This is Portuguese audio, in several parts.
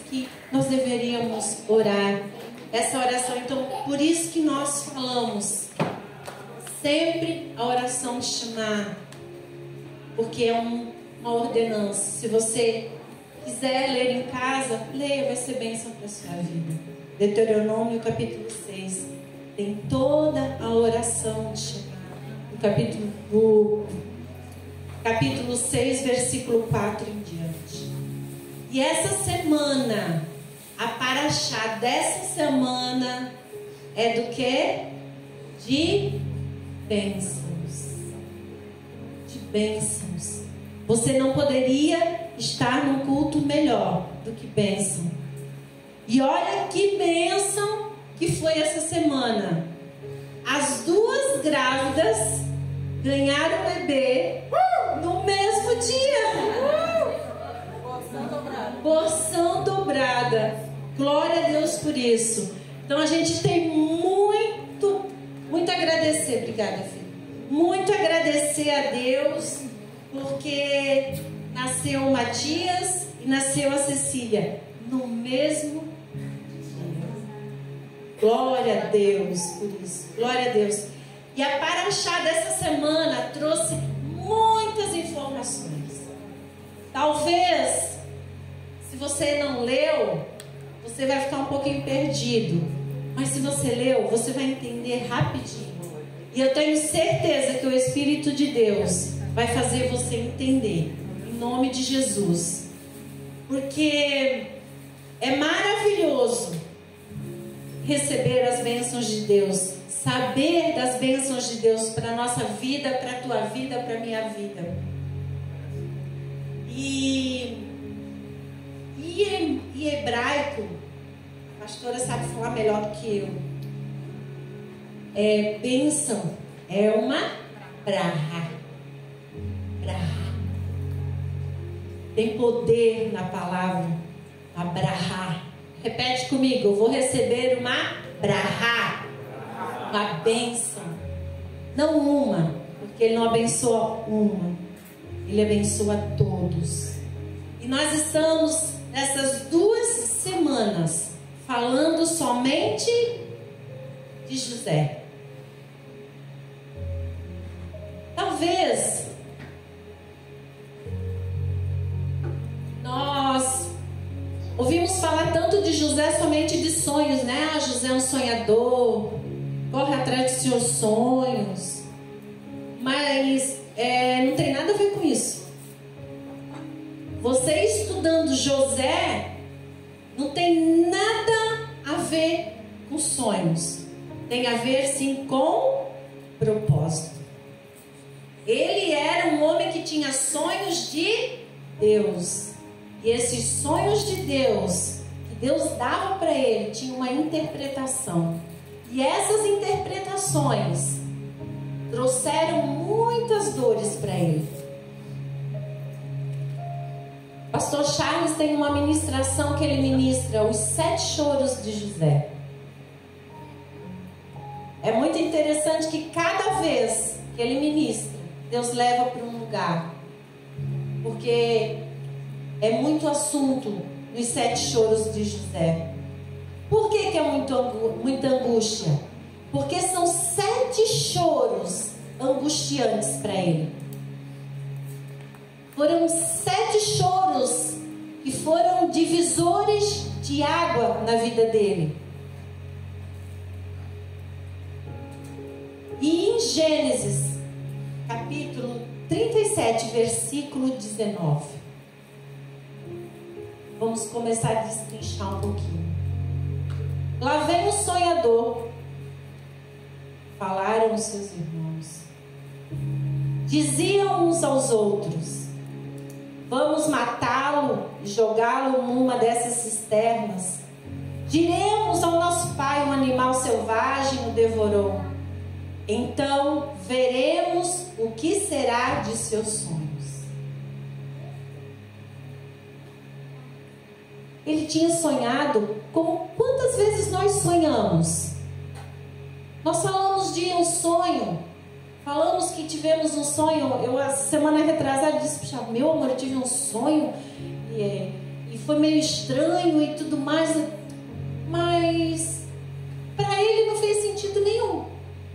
que nós deveríamos orar essa oração. Então, por isso que nós falamos sempre a oração de Shema, porque é uma ordenança. Se você quiser ler em casa, leia, vai ser bênção para a sua vida. Deuteronômio capítulo 6 tem toda a oração de Shema. No capítulo 6, versículo 4 em diante. E essa semana, a paraxá dessa semana é do que? De bênçãos. De bênçãos. Você não poderia estar num culto melhor do que bênção. E olha que bênção que foi essa semana. As duas grávidas ganharam bebê no mesmo dia. Porção dobrada. Glória a Deus por isso. Então a gente tem muito a agradecer. Obrigada, filho. Muito a agradecer a Deus, porque nasceu o Matias e nasceu a Cecília no mesmo dia. Glória a Deus por isso. Glória a Deus. E a paraxá dessa semana trouxe muitas informações. Talvez, se você não leu, você vai ficar um pouquinho perdido. Mas se você leu, você vai entender rapidinho. E eu tenho certeza que o Espírito de Deus vai fazer você entender. Em nome de Jesus. Porque é maravilhoso receber as bênçãos de Deus. Saber das bênçãos de Deus para a nossa vida, para a tua vida, para a minha vida. E em hebraico, a pastora sabe falar melhor do que eu. Bênção é uma braha. Braha. Tem poder na palavra, a braha. Repete comigo, eu vou receber uma braha. Uma bênção, não uma, porque Ele não abençoa uma, Ele abençoa todos. E nós estamos nessas 2 semanas falando somente de José. Talvez nós ouvimos falar tanto de José somente de sonhos, né? Ah, José é um sonhador, corre atrás de seus sonhos, mas não tem nada a ver com isso. Você estudando José não tem nada a ver com sonhos, tem a ver sim com propósito. Ele era um homem que tinha sonhos de Deus, e esses sonhos de Deus que Deus dava para ele tinha uma interpretação. E essas interpretações trouxeram muitas dores para ele. Pastor Charles tem uma ministração que ele ministra, os 7 choros de José. É muito interessante que cada vez que ele ministra, Deus leva para um lugar. Porque é muito assunto nos 7 choros de José. Por que é muita angústia? Porque são 7 choros angustiantes para ele. Foram 7 choros que foram divisores de água na vida dele. E em Gênesis, capítulo 37, versículo 19. Vamos começar a destrinchar um pouquinho. Lá vem o sonhador, falaram os seus irmãos. Diziam uns aos outros: vamos matá-lo e jogá-lo numa dessas cisternas. Diremos ao nosso pai: um animal selvagem o devorou. Então veremos o que será de seus sonhos. Ele tinha sonhado como quantas vezes nós sonhamos. Nós falamos de um sonho, falamos que tivemos um sonho. Eu, a semana retrasada, disse: puxa, meu amor, eu tive um sonho e e foi meio estranho e tudo mais, mas para ele não fez sentido nenhum,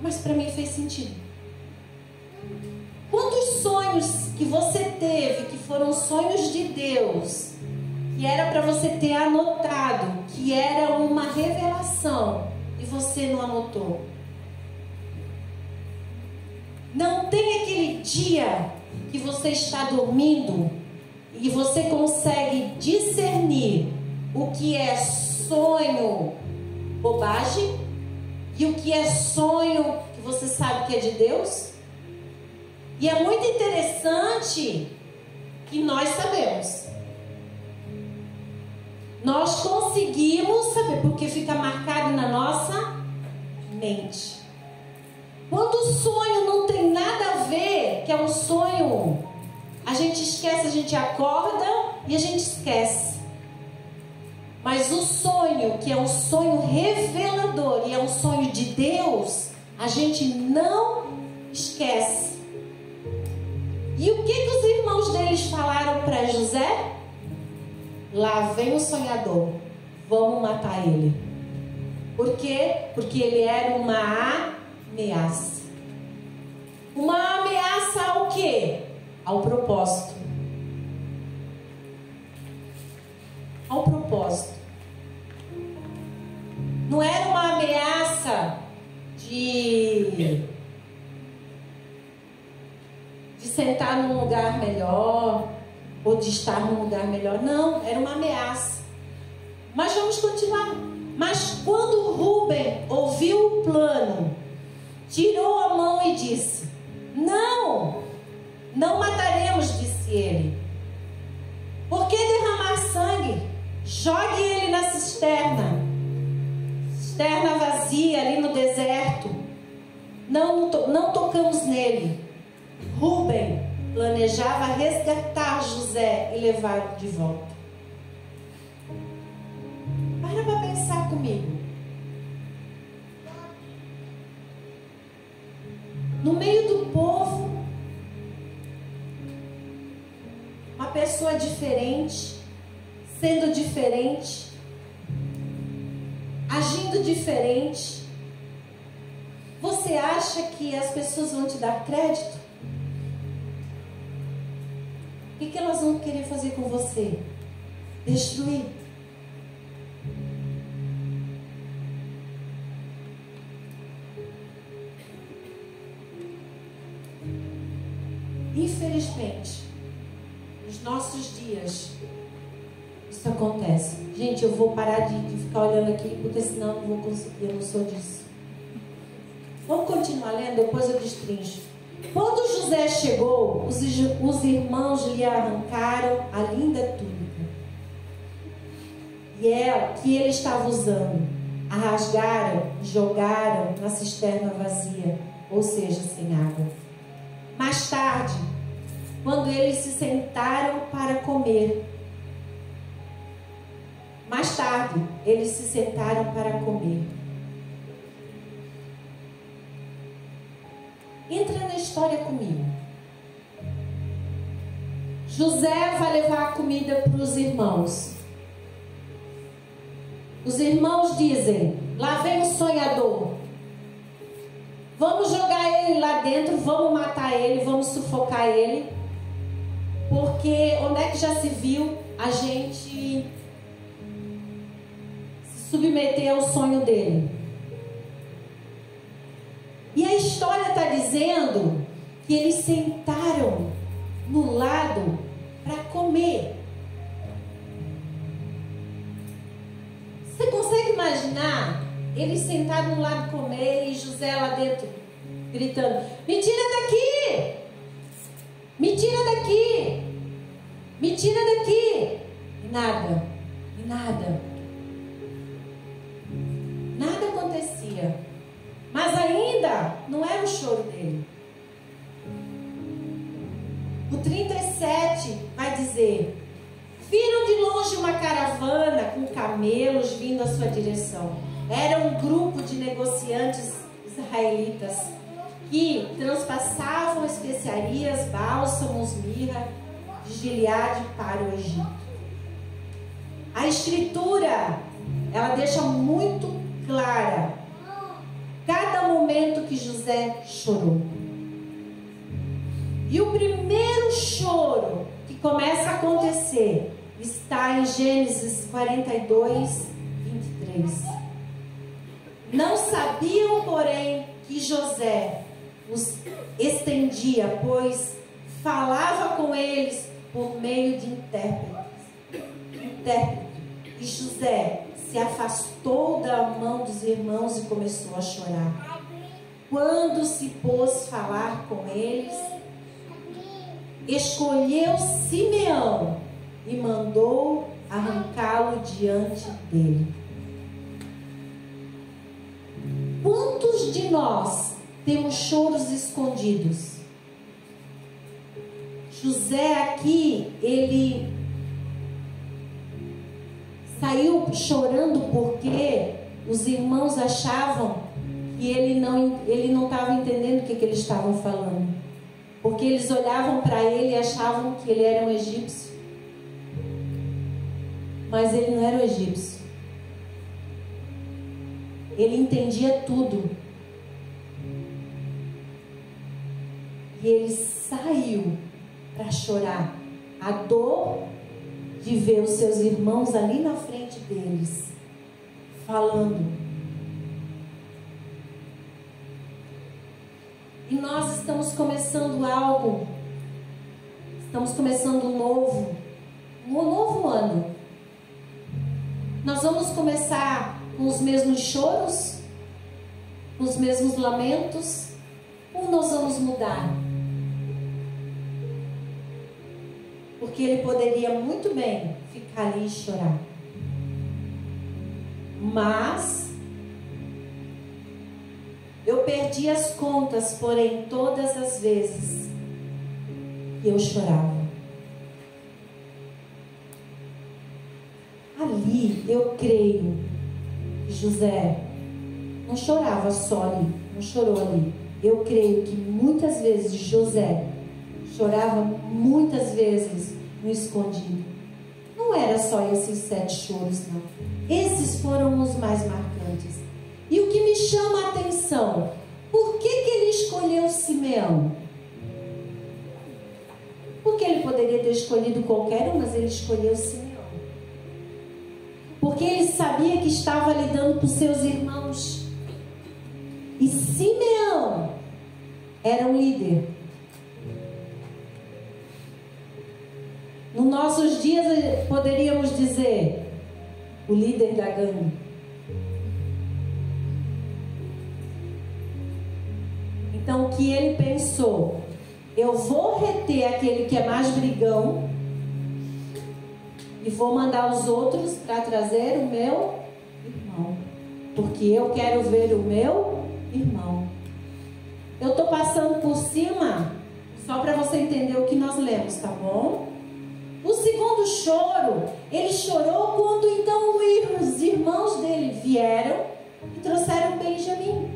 mas para mim fez sentido. Quantos sonhos que você teve que foram sonhos de Deus, que era para você ter anotado, que era uma revelação, e você não anotou? Não tem aquele dia que você está dormindo e você consegue discernir o que é sonho bobagem e o que é sonho que você sabe que é de Deus? E é muito interessante que nós sabemos. Nós conseguimos saber, porque fica marcado na nossa mente. Quando o sonho não tem nada a ver, que é um sonho, a gente esquece, a gente acorda e a gente esquece. Mas o sonho, que é um sonho revelador e é um sonho de Deus, a gente não esquece. E o que os irmãos deles falaram para José? Lá vem o sonhador, vamos matar ele. Por quê? Porque ele era uma ameaça. Uma ameaça ao quê? Ao propósito. Ao propósito. Não era uma ameaça de sentar num lugar melhor ou de estar num lugar melhor. Não, era uma ameaça. Mas vamos continuar. Mas quando Rúben ouviu o plano, tirou a mão e disse: não, não mataremos, disse ele. Por que derramar sangue? Jogue ele na cisterna vazia ali no deserto. Não tocamos nele. Rúben planejava resgatar José e levá-lo de volta. Para pensar comigo. No meio do povo, uma pessoa diferente, sendo diferente, agindo diferente. Você acha que as pessoas vão te dar crédito? O que elas vão querer fazer com você? Destruir. Infelizmente, nos nossos dias, isso acontece. Gente, eu vou parar de ficar olhando aqui, porque senão eu não vou conseguir, eu não sou disso. Vamos continuar lendo, depois eu destrincho. Quando José chegou, os irmãos lhe arrancaram a linda túnica que ele estava usando, a rasgaram e jogaram na cisterna vazia, ou seja, sem água. Mais tarde, quando eles se sentaram para comer, Entra na história comigo. José vai levar a comida para os irmãos. Os irmãos dizem: lá vem o sonhador. Vamos jogar ele lá dentro, vamos matar ele, vamos sufocar ele. Porque onde é que já se viu a gente se submeter ao sonho dele? E a história está dizendo que eles sentaram no lado para comer. Você consegue imaginar eles sentados no lado comer e José lá dentro gritando: me tira daqui! Me tira daqui! Me tira daqui! E nada. Nada acontecia. Mas ainda não era o choro dele. O 37 vai dizer: viram de longe uma caravana com camelos vindo à sua direção. Era um grupo de negociantes israelitas que transpassavam especiarias, bálsamos, mirra de Gileade para o Egito. A escritura, ela deixa muito clara cada momento que José chorou. E o primeiro choro que começa a acontecer está em Gênesis 42, 23. Não sabiam, porém, que José os estendia, pois falava com eles por meio de intérprete. E José se afastou da mão dos irmãos e começou a chorar. Quando se pôs falar com eles, escolheu Simeão e mandou arrancá-lo diante dele. Quantos de nós temos choros escondidos? José aqui, ele saiu chorando porque os irmãos achavam que ele não estava entendendo o que eles estavam falando. Porque eles olhavam para ele e achavam que ele era um egípcio. Mas ele não era um egípcio. Ele entendia tudo. E ele saiu para chorar. A dor de ver os seus irmãos ali na frente deles, falando. E nós estamos começando algo. Estamos começando um novo ano. Nós vamos começar com os mesmos choros, com os mesmos lamentos, ou nós vamos mudar? Porque ele poderia muito bem ficar ali e chorar. Mas eu perdi as contas, porém, todas as vezes que eu chorava. Ali, eu creio que José não chorava só ali, não chorou ali. Eu creio que muitas vezes José chorava muitas vezes no escondido. Não era só esses 7 choros, não. Esses foram os mais marcantes. E o que me chama a atenção, por que ele escolheu Simeão? Porque ele poderia ter escolhido qualquer um, mas ele escolheu Simeão. Porque ele sabia que estava lidando com seus irmãos. E Simeão era um líder. Nos nossos dias poderíamos dizer o líder da gangue. Então o que ele pensou? Eu vou reter aquele que é mais brigão e vou mandar os outros para trazer o meu irmão, porque eu quero ver o meu irmão. Eu estou passando por cima só para você entender o que nós lemos, tá bom? O segundo choro, ele chorou quando então os irmãos dele vieram e trouxeram Benjamim.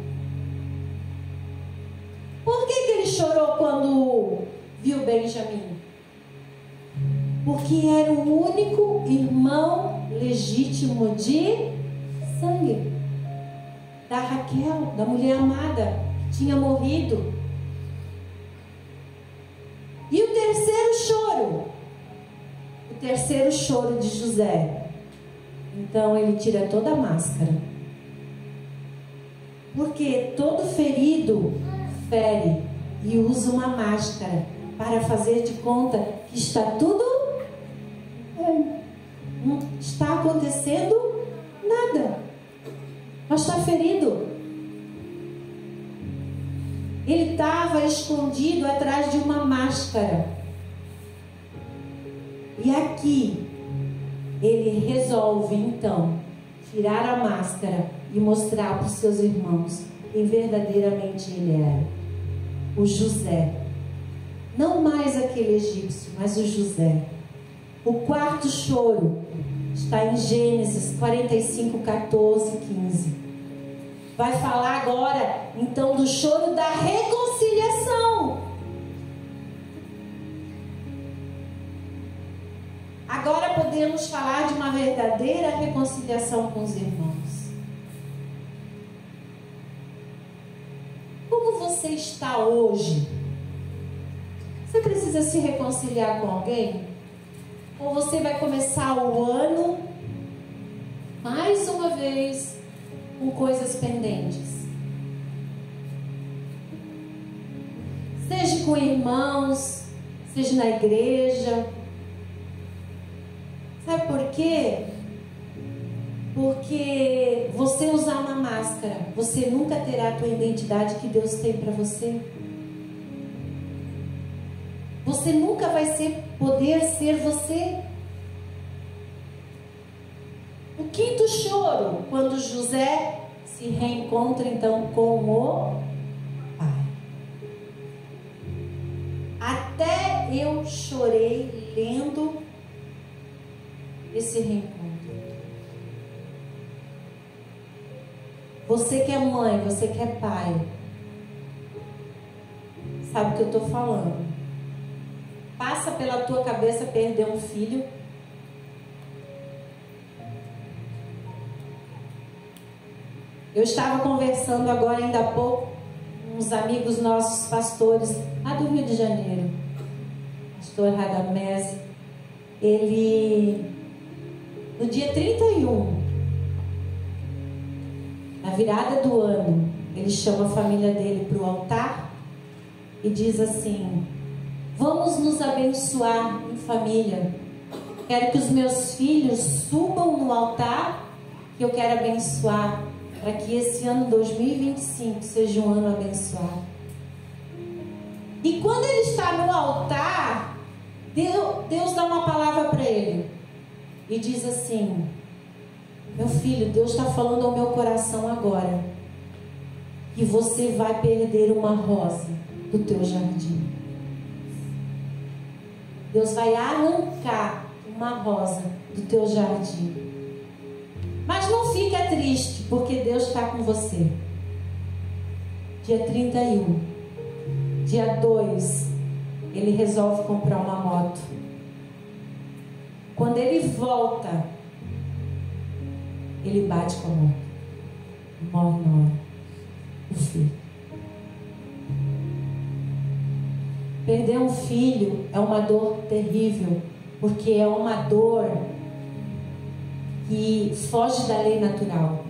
Por que ele chorou quando viu Benjamim? Porque era o único irmão legítimo de sangue da Raquel, da mulher amada, que tinha morrido. E o terceiro choro de José. Então ele tira toda a máscara. Porque todo ferido fere e usa uma máscara para fazer de conta que está tudo não está acontecendo nada, mas está ferido. Ele estava escondido atrás de uma máscara. E aqui ele resolve então tirar a máscara e mostrar para os seus irmãos quem verdadeiramente ele era. O José. Não mais aquele egípcio, mas o José. O quarto choro está em Gênesis 45, 14, 15. Vai falar agora então do choro da reconciliação. Agora podemos falar de uma verdadeira reconciliação com os irmãos? Como você está hoje? Você precisa se reconciliar com alguém? Ou você vai começar o ano, mais uma vez, com coisas pendentes? Seja com irmãos, seja na igreja. Sabe por quê? Porque você usar uma máscara, você nunca terá a tua identidade que Deus tem para você. Você nunca vai poder ser você. O quinto choro, quando José se reencontra então com o pai. Até eu chorei lendo esse reencontro. Você que é mãe, você que é pai, sabe o que eu estou falando. Passa pela tua cabeça perder um filho? Eu estava conversando agora ainda há pouco com uns amigos nossos pastores lá do Rio de Janeiro. Pastor Radamés, ele no dia 31, na virada do ano, ele chama a família dele para o altar e diz assim: vamos nos abençoar em família. Quero que os meus filhos subam no altar, que eu quero abençoar, para que esse ano 2025 seja um ano abençoado. E quando ele está no altar, Deus dá uma palavra para ele e diz assim: meu filho, Deus está falando ao meu coração agora que você vai perder uma rosa do teu jardim. Deus vai arrancar uma rosa do teu jardim. Mas não fica triste, porque Deus está com você. Dia 31, dia 2, ele resolve comprar uma moto. Quando ele volta, ele bate com a moto. Morre na hora. O filho. Perder um filho é uma dor terrível, porque é uma dor que foge da lei natural.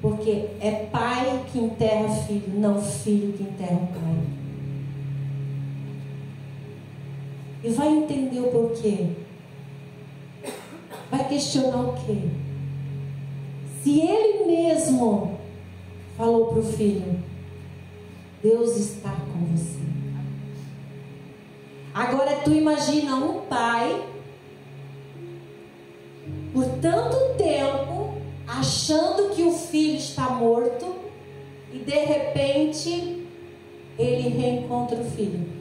Porque é pai que enterra filho, não filho que enterra o pai. E vai entender o porquê. Vai questionar o quê? Se ele mesmo falou para o filho: Deus está com você. Agora tu imagina um pai por tanto tempo achando que o filho está morto e de repente ele reencontra o filho.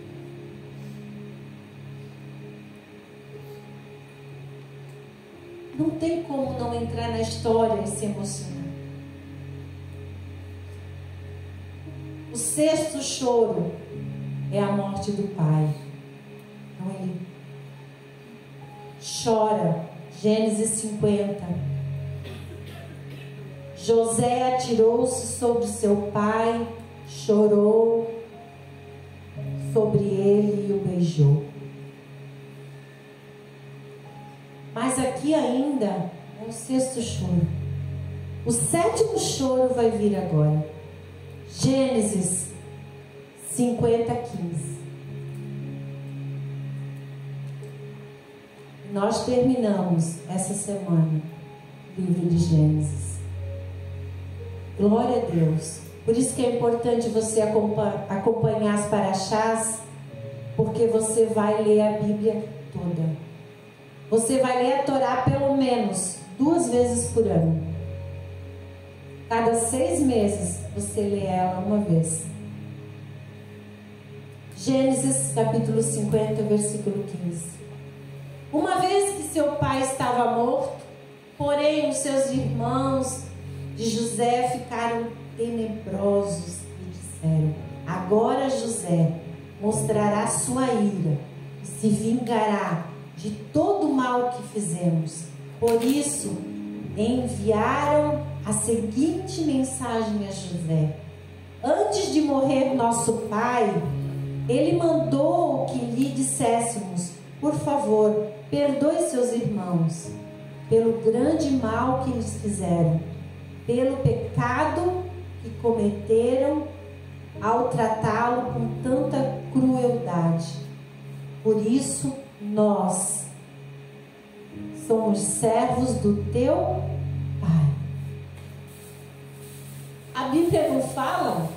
Não tem como não entrar na história e se emocionar. O sexto choro é a morte do pai. Então ele chora. Gênesis 50. José atirou-se sobre seu pai, chorou sobre ele e o beijou. Mas aqui ainda é o sexto choro. O sétimo choro vai vir agora. Gênesis 50, 15. Nós terminamos essa semana o livro de Gênesis. Glória a Deus. Por isso que é importante você acompanhar as paraxás, porque você vai ler a Bíblia toda. Você vai ler a Torá pelo menos 2 vezes por ano. Cada 6 meses você lê ela uma vez. Gênesis capítulo 50, versículo 15. Uma vez que seu pai estava morto, porém os seus irmãos de José ficaram tenebrosos e disseram: agora José mostrará sua ira e se vingará de todo o mal que fizemos. Por isso, enviaram a seguinte mensagem a José: antes de morrer nosso pai, ele mandou que lhe disséssemos: por favor, perdoe seus irmãos, pelo grande mal que eles fizeram, pelo pecado que cometeram ao tratá-lo com tanta crueldade. Por isso, nós somos servos do teu pai. A Bíblia não fala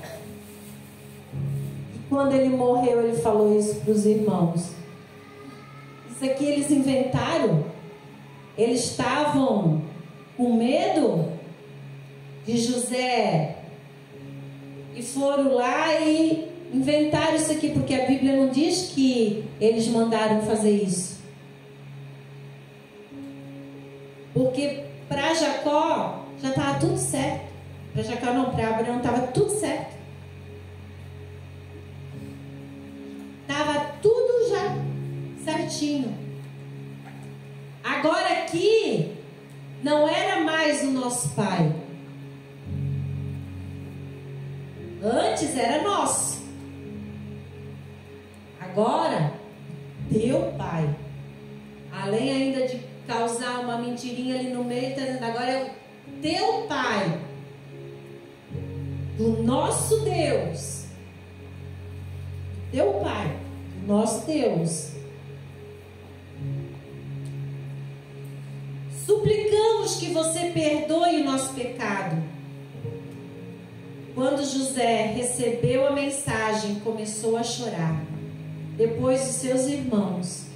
que quando ele morreu ele falou isso para os irmãos. Isso aqui eles inventaram. Eles estavam com medo de José e foram lá e inventaram isso aqui, porque a Bíblia não diz que eles mandaram fazer isso. Porque para Jacó já estava tudo certo. Para Jacó não, para Abraão estava tudo certo. Estava tudo já certinho. Agora aqui não era mais o nosso pai. Antes era nosso. Agora, teu pai. Além ainda de causar uma mentirinha ali no meio, agora é o teu pai. Do nosso Deus. Teu pai. Do nosso Deus. Suplicamos que você perdoe o nosso pecado. Quando José recebeu a mensagem, começou a chorar. Depois os seus irmãos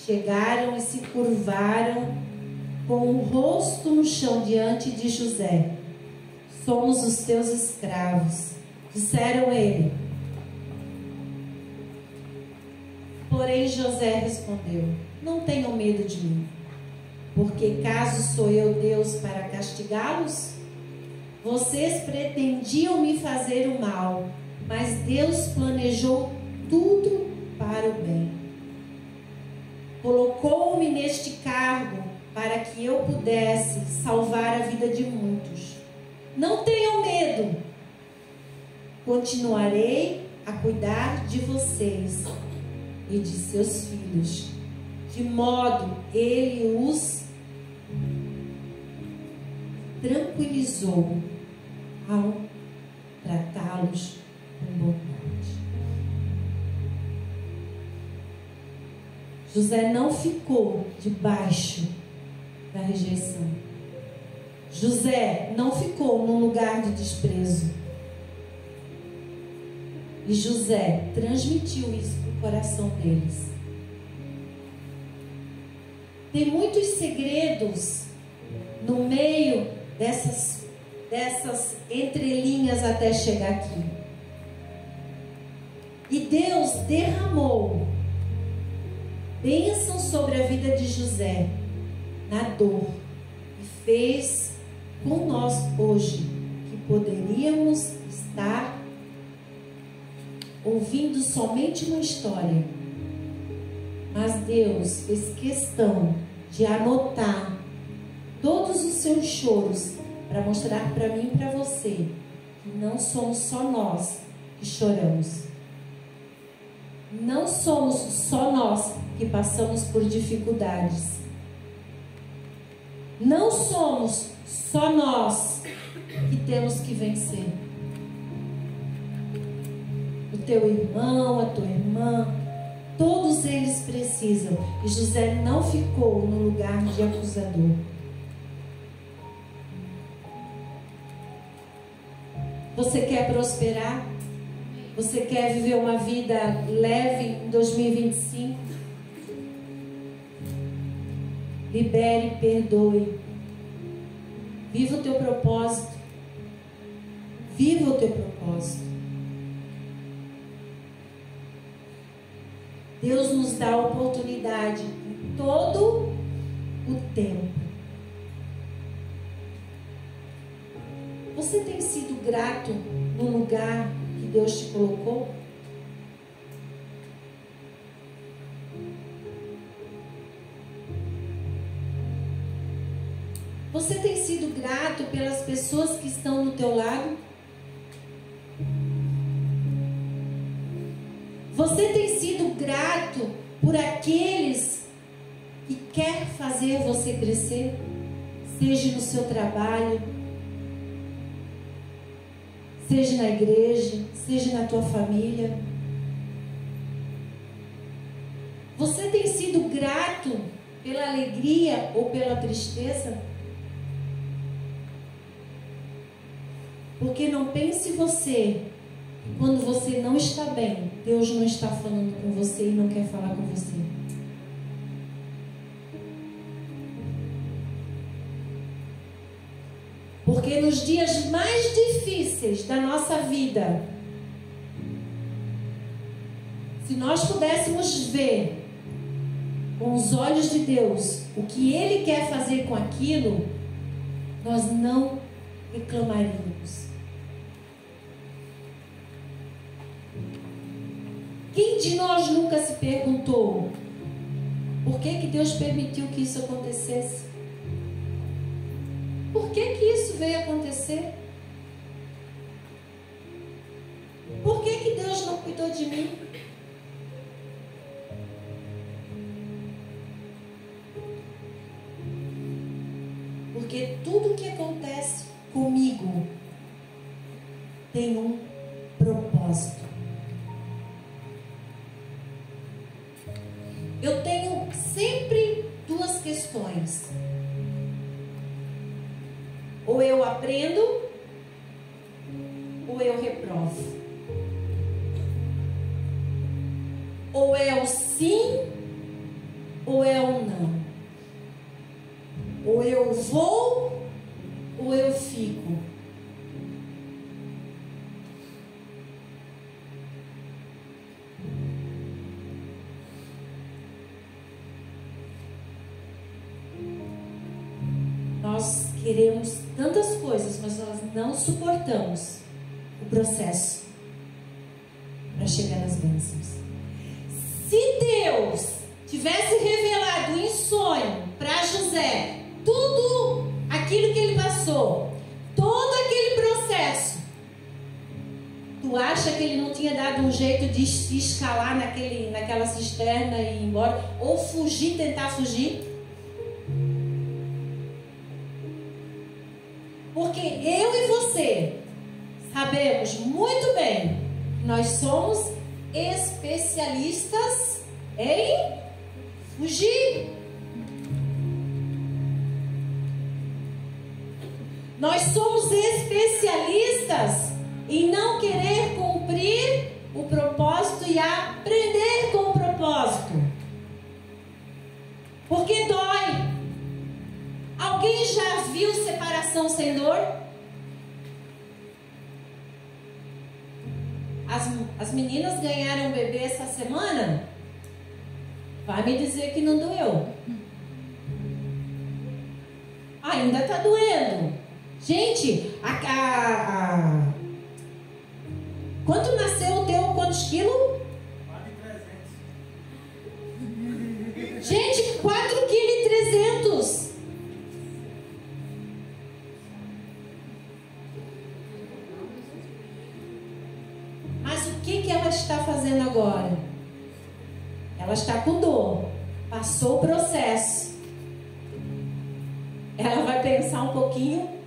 chegaram e se curvaram com o rosto no chão diante de José. Somos os teus escravos, disseram ele. Porém José respondeu: não tenham medo de mim, porque caso sou eu Deus para castigá-los? Vocês pretendiam me fazer o mal, mas Deus planejou tudo para o bem. Colocou-me neste cargo para que eu pudesse salvar a vida de muitos. Não tenham medo. Continuarei a cuidar de vocês e de seus filhos, de modo ele os tranquilizou ao tratá-los com bondade. José não ficou debaixo da rejeição. José não ficou num lugar de desprezo. E José transmitiu isso para o coração deles. Tem muitos segredos no meio dessas entrelinhas até chegar aqui. E Deus derramou bênção sobre a vida de José na dor e fez com nós hoje que poderíamos estar ouvindo somente uma história, mas Deus fez questão de anotar todos os seus choros para mostrar para mim e para você que não somos só nós que choramos. Não somos só nós que passamos por dificuldades. Não somos só nós que temos que vencer. O teu irmão, a tua irmã, todos eles precisam. E José não ficou no lugar de acusador. Você quer prosperar? Você quer viver uma vida leve em 2025? Libere, perdoe. Viva o teu propósito. Viva o teu propósito. Deus nos dá a oportunidade em todo o tempo. Você tem sido grato no lugar que Deus te colocou? pelas pessoas que estão no teu lado? Você tem sido grato por aqueles que quer fazer você crescer? Seja no seu trabalho, seja na igreja, seja na tua família. Você tem sido grato pela alegria ou pela tristeza? Porque não pense você, quando você não está bem, Deus não está falando com você e não quer falar com você. Porque nos dias mais difíceis da nossa vida, se nós pudéssemos ver com os olhos de Deus o que Ele quer fazer com aquilo, nós não reclamaríamos. Quem de nós nunca se perguntou por que Deus permitiu que isso acontecesse? Por que isso veio acontecer? Por que Deus não cuidou de mim? Porque tudo que acontece comigo tem um propósito. Eu tenho sempre duas questões. Ou eu aprendo, ou eu reprovo. Ou é o sim, ou é o não. Ou eu vou, ou eu fico. Nós queremos tantas coisas, mas nós não suportamos o processo para chegar nas bênçãos. Se Deus tivesse revelado em sonho para José tudo aquilo que ele passou, todo aquele processo, tu acha que ele não tinha dado um jeito de se escalar naquela cisterna e ir embora? Ou fugir, tentar fugir? Porque eu e você sabemos muito bem que nós somos especialistas em fugir. Nós somos especialistas em não querer cumprir o propósito e aprender com o propósito. Porque dói. Alguém já viu separação sem dor? As meninas ganharam um bebê essa semana? Vai me dizer que não doeu. Ainda está doendo. Gente, quando nasceu o teu, quantos quilos? 4.300. Gente, 4,3 kg. Mas o que ela está fazendo agora? Ela está com dor. Passou o processo. Ela vai pensar um pouquinho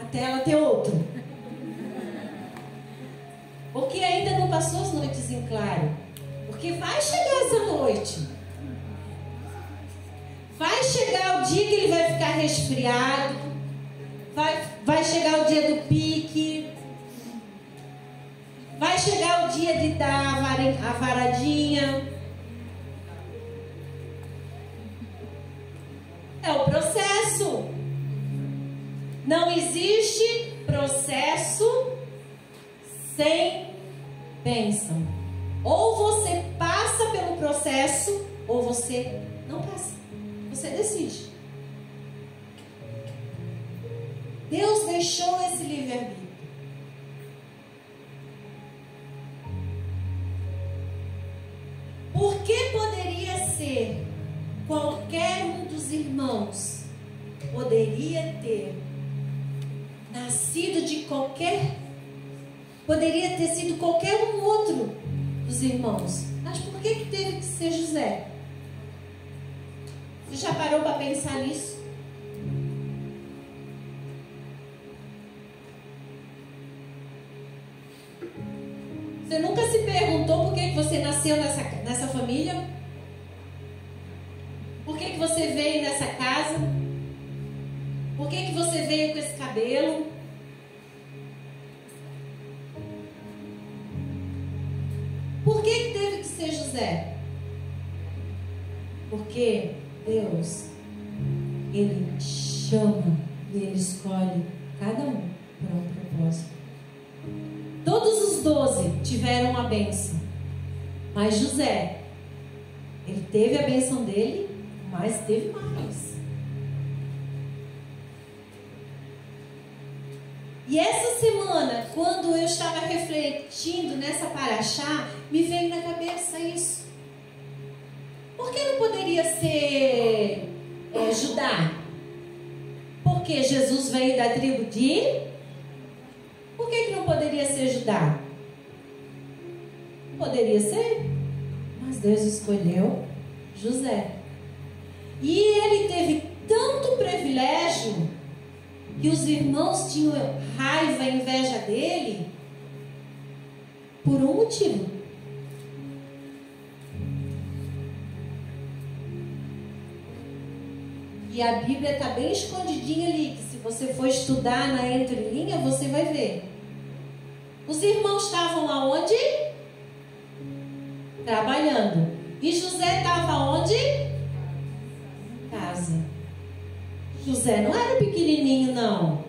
até ela ter outro. Porque ainda não passou as noites em claro. Porque vai chegar essa noite. Vai chegar o dia que ele vai ficar resfriado. Vai chegar o dia do pique. Vai chegar o dia de dar a varadinha. É o processo. Não existe processo sem bênção. Ou você passa pelo processo, ou você não passa. Você decide. Deus deixou esse livre-arbítrio. Por que poderia ser qualquer um dos irmãos poderia ter nascido de qualquer... Poderia ter sido qualquer um outro dos irmãos. Mas por que teve que ser José? Você já parou para pensar nisso? Você nunca se perguntou por que você nasceu nessa família? Por que você veio nessa casa? Por que você veio com esse cabelo? Por que teve que ser José? Porque Deus, Ele chama e Ele escolhe cada um para um propósito. Todos os 12 tiveram a bênção, mas José, ele teve a bênção dele, mas teve mais. E essa semana, quando eu estava refletindo nessa paraxá, me veio na cabeça isso. Por que não poderia ser Judá? Porque Jesus veio da tribo de... Por que não poderia ser Judá? Poderia ser, mas Deus escolheu José. E ele teve tanto privilégio que os irmãos tinham raiva e inveja dele por um motivo. E a Bíblia está bem escondidinha ali, que se você for estudar na entrelinha, você vai ver. Os irmãos estavam aonde? Trabalhando. E José estava aonde? Em casa. José não era pequenininho, não.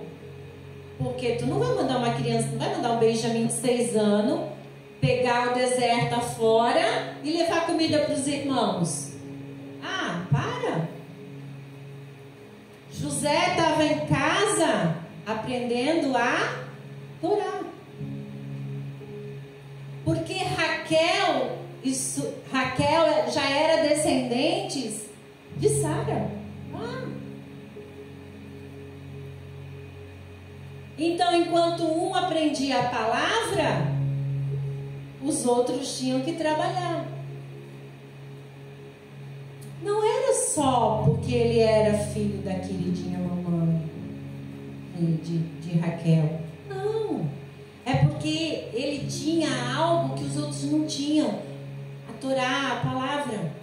Porque tu não vai mandar uma criança, não vai mandar um Benjamin de 6 anos, pegar o deserto afora e levar comida para os irmãos. Ah, para! José estava em casa aprendendo a orar. Porque Raquel já era descendentes de Sara. Então, enquanto um aprendia a palavra, os outros tinham que trabalhar. Não era só porque ele era filho da queridinha mamãe de Raquel. Não. É porque ele tinha algo que os outros não tinham. A Torá, a palavra.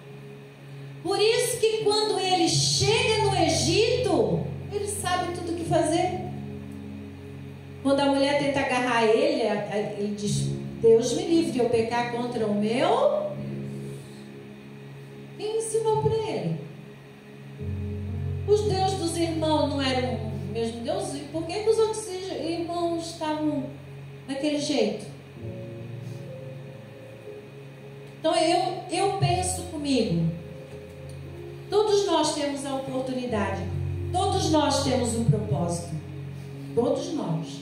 Por isso que quando ele chega no Egito, ele sabe tudo o que fazer. Quando a mulher tenta agarrar ele, ele diz: Deus me livre de eu pecar contra o meu. Quem ensinou para ele? Os deuses dos irmãos não eram o mesmo Deus? E por que os outros irmãos estavam daquele jeito? Então eu penso comigo. Todos nós temos a oportunidade. Todos nós temos um propósito. Todos nós.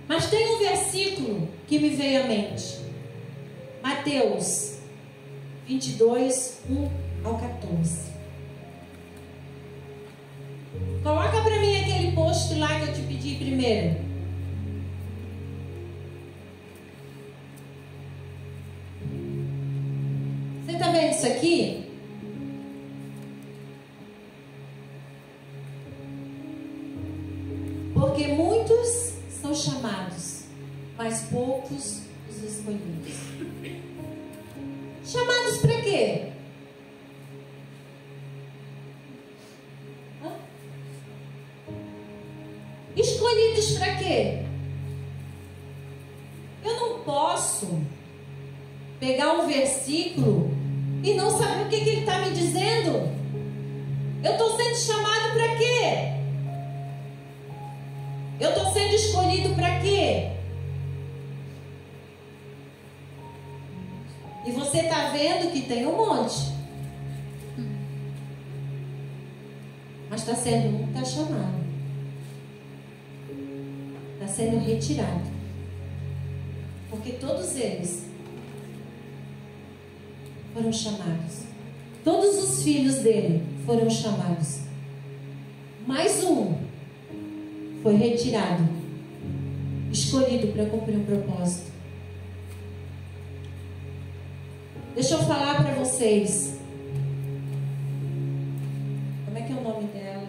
Mas tem um versículo que me veio à mente. Mateus 22, 1 ao 14. Coloca para mim aquele post lá que eu te pedi primeiro. Você está vendo isso aqui? Porque muitos são chamados, mas poucos os escolhidos. Chamados para quê? Escolhidos para quê? Eu não posso pegar um versículo e não saber o que ele está me dizendo. Eu estou sendo chamado para quê? Eu estou sendo escolhido para quê? E você está vendo que tem um monte. Mas está sendo um que está chamado. Está sendo retirado. Porque todos eles foram chamados. Todos os filhos dele foram chamados. Mais um foi retirado escolhido para cumprir um propósito. Deixa eu falar para vocês. Como é que é o nome dela?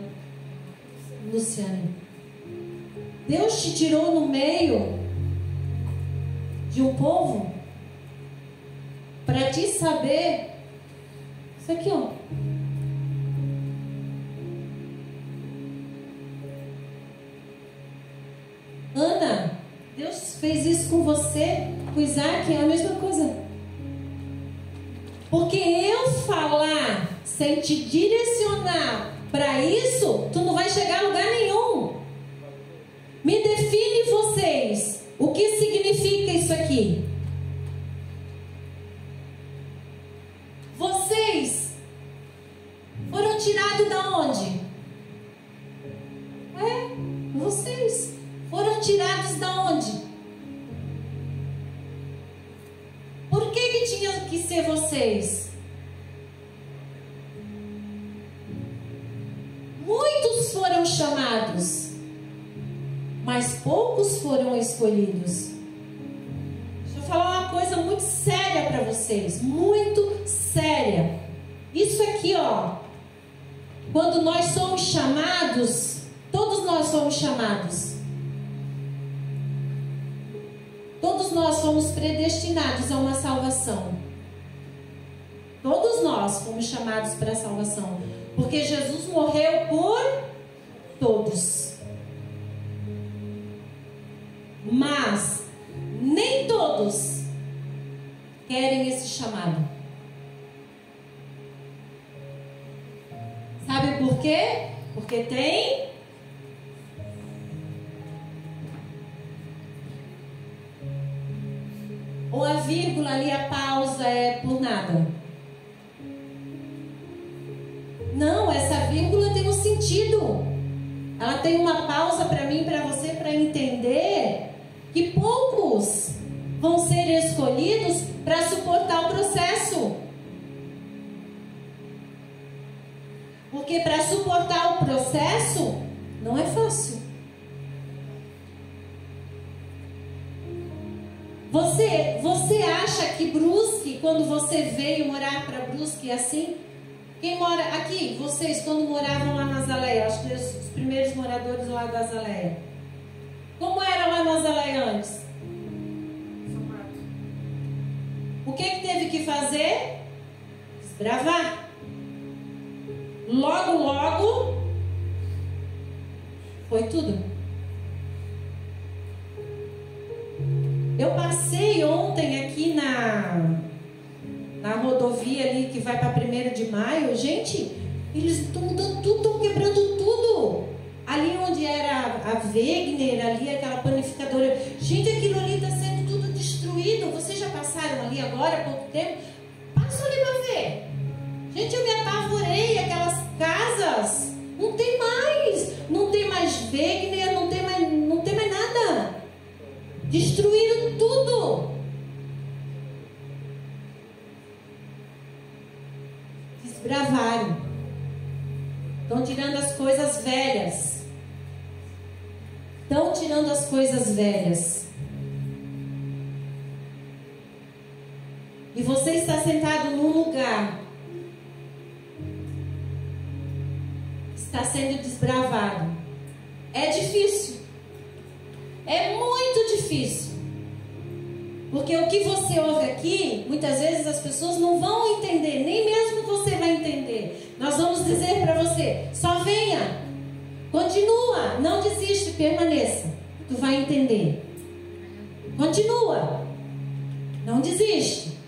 Luciane. Deus te tirou no meio de um povo para te saber. Isso aqui, ó. Ana, Deus fez isso com você, com Isaac, é a mesma coisa. Porque eu falar sem te direcionar para isso, tu não vai chegar a lugar nenhum. Me define vocês. O que significa isso aqui? Vocês foram tirados da onde? Vocês foram tirados da onde? Por que tinha que ser vocês? Muitos foram chamados, mas poucos foram escolhidos. Deixa eu falar uma coisa muito séria para vocês, muito séria. Isso aqui, ó, quando nós somos chamados, todos nós somos chamados. Todos nós fomos predestinados a uma salvação. Todos nós fomos chamados para a salvação, porque Jesus morreu por todos. Mas nem todos querem esse chamado. Sabe por quê? Porque tem ou a vírgula ali, a pausa é por nada. Não, essa vírgula tem um sentido. Ela tem uma pausa para mim, para você, para entender que poucos vão ser escolhidos para suportar o processo. Porque para suportar o processo não é fácil. Você acha que Brusque, quando você veio morar para Brusque, é assim? Quem mora aqui, vocês quando moravam lá na Azaleia, acho que os primeiros moradores lá da Azaleia, como era lá na Azaleia antes? O que teve que fazer? Desbravar. Logo foi tudo. Eu passei ontem aqui na rodovia ali que vai para 1º de maio. Gente, eles estão mudando tudo, estão quebrando tudo. Ali onde era a Wegner, ali aquela panificadora. Gente, aquilo ali está sendo tudo destruído. Vocês já passaram ali agora há pouco tempo? Passa ali para ver. Gente, eu me apavorei. Aquelas casas não tem mais Wegner, não tem mais nada. Destruíram tudo. Desbravaram. Estão tirando as coisas velhas. Estão tirando as coisas velhas. E você está sentado num lugar. Está sendo desbravado. É difícil. É muito difícil. Porque o que você ouve aqui, muitas vezes as pessoas não vão entender, nem mesmo você vai entender. Nós vamos dizer para você, só venha, continua, não desiste, permaneça. Tu vai entender. Continua, não desiste,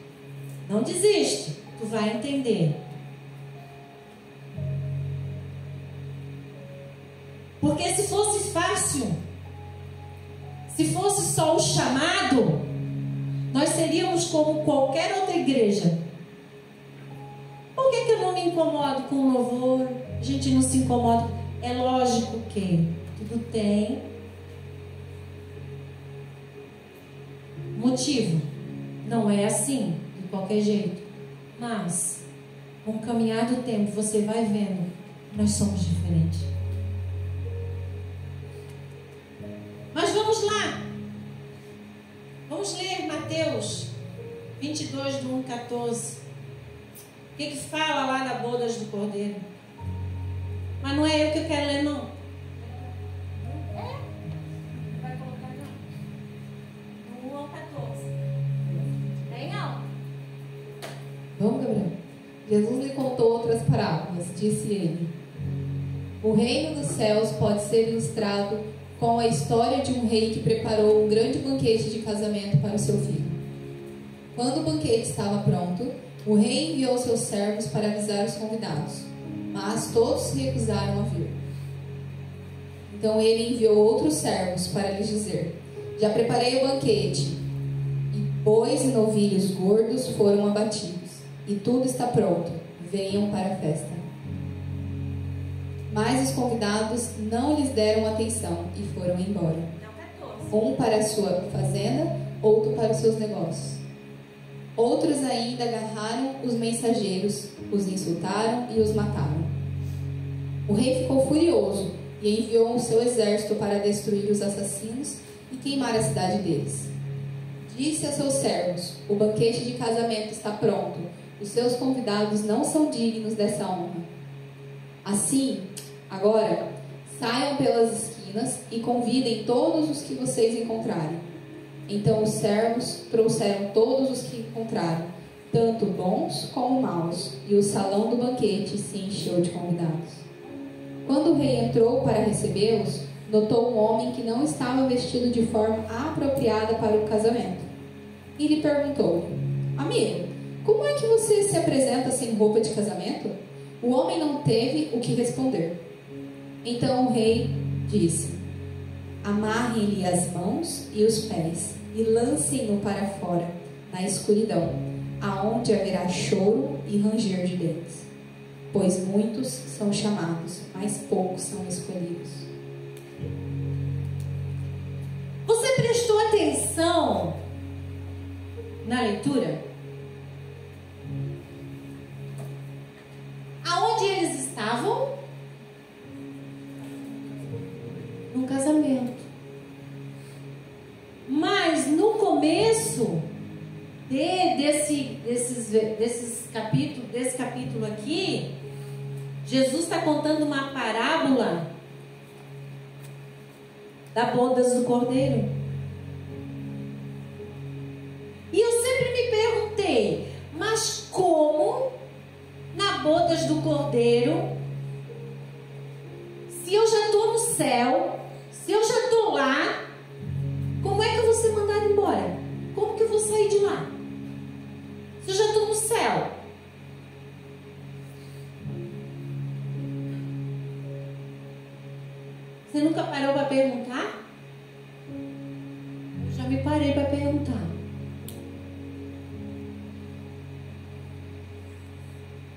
não desiste, tu vai entender. Porque se fosse fácil, se fosse só o chamado, nós seríamos como qualquer outra igreja. Por que eu não me incomodo com o louvor? A gente não se incomoda. É lógico que tudo tem motivo. Não é assim, de qualquer jeito. Mas, com o caminhar do tempo, você vai vendo, nós somos diferentes. Mas vamos lá. Vamos ler Mateus 22, do 1 ao 14. O que fala lá da bodas do Cordeiro? Mas não é eu que eu quero ler, não. Vai colocar, não. Do 1 ao 14. Tem algo. Vamos, Gabriel. Jesus lhe contou outras parábolas. Disse ele: o reino dos céus pode ser ilustrado com a história de um rei que preparou um grande banquete de casamento para o seu filho. Quando o banquete estava pronto, o rei enviou seus servos para avisar os convidados, mas todos se recusaram a vir. Então ele enviou outros servos para lhes dizer: já preparei o banquete, e bois e novilhos gordos foram abatidos, e tudo está pronto, venham para a festa. Mas os convidados não lhes deram atenção e foram embora. Um para a sua fazenda, outro para os seus negócios. Outros ainda agarraram os mensageiros, os insultaram e os mataram. O rei ficou furioso e enviou o seu exército para destruir os assassinos e queimar a cidade deles. Disse a seus servos: o banquete de casamento está pronto, os seus convidados não são dignos dessa honra. Assim, agora, saiam pelas esquinas e convidem todos os que vocês encontrarem. Então os servos trouxeram todos os que encontraram, tanto bons como maus, e o salão do banquete se encheu de convidados. Quando o rei entrou para recebê-los, notou um homem que não estava vestido de forma apropriada para o casamento. E lhe perguntou: amigo, como é que você se apresenta sem roupa de casamento? O homem não teve o que responder. Então o rei disse: amarrem-lhe as mãos e os pés e lancem-no para fora, na escuridão, aonde haverá choro e ranger de dentes. Pois muitos são chamados, mas poucos são escolhidos. Você prestou atenção na leitura? Aonde eles estavam? Num casamento. Mas no começo desse capítulo aqui, Jesus está contando uma parábola da bodas do Cordeiro. E eu sempre me perguntei, mas como na bodas do Cordeiro, se eu já estou no céu, se eu já estou lá, como é que eu vou ser mandado embora? Como que eu vou sair de lá? Se eu já estou no céu. Você nunca parou para perguntar? Eu já me parei para perguntar.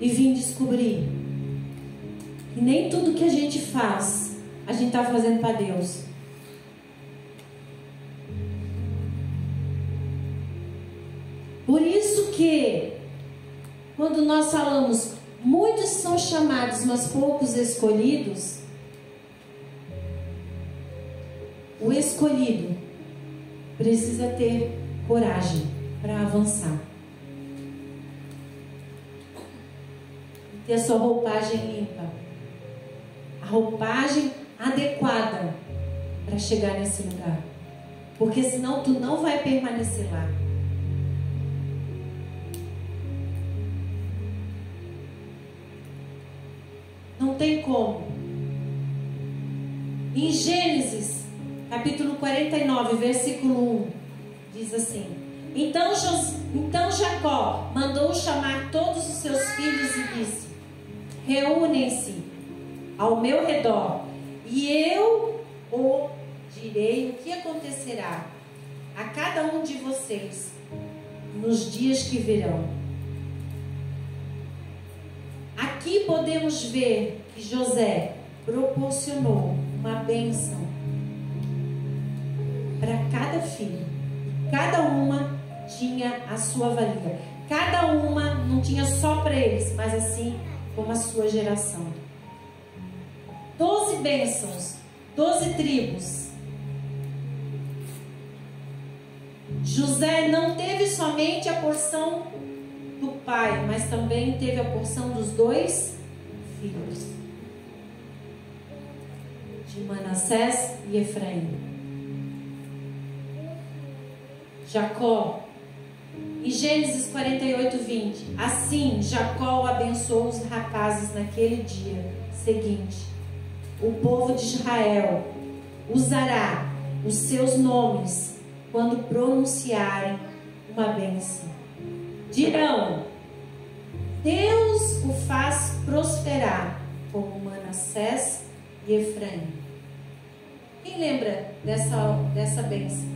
E vim descobrir que nem tudo que a gente faz, a gente está fazendo para Deus. Por isso que, quando nós falamos, muitos são chamados, mas poucos escolhidos, o escolhido precisa ter coragem para avançar. Ter a sua roupagem limpa. A roupagem adequada para chegar nesse lugar. Porque senão tu não vai permanecer lá. Não tem como. Em Gênesis, capítulo 49, versículo 1, diz assim: Então Jacó mandou chamar todos os seus filhos e disse: reúnem-se ao meu redor, e eu o direi o que acontecerá a cada um de vocês nos dias que virão. Aqui podemos ver que José proporcionou uma bênção para cada filho. Cada uma tinha a sua valia. Cada uma não tinha só para eles, mas assim como a sua geração. 12 bênçãos, 12 tribos. José não teve somente a porção do pai, mas também teve a porção dos dois filhos, de Manassés e Efraim. Jacó, em Gênesis 48:20, assim Jacó abençoou os rapazes naquele dia seguinte. O povo de Israel usará os seus nomes quando pronunciarem uma bênção. Dirão: Deus o faz prosperar, como Manassés e Efraim. Quem lembra dessa bênção?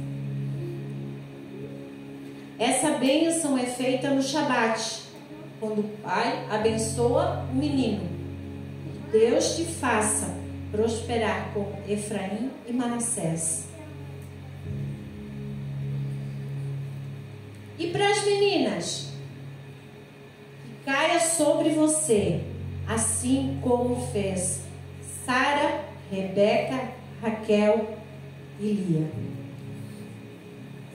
Essa bênção é feita no Shabat, quando o pai abençoa o menino. Deus te faça prosperar como Efraim e Manassés. E para as meninas, que caia sobre você, assim como fez Sara, Rebeca, Raquel e Lia.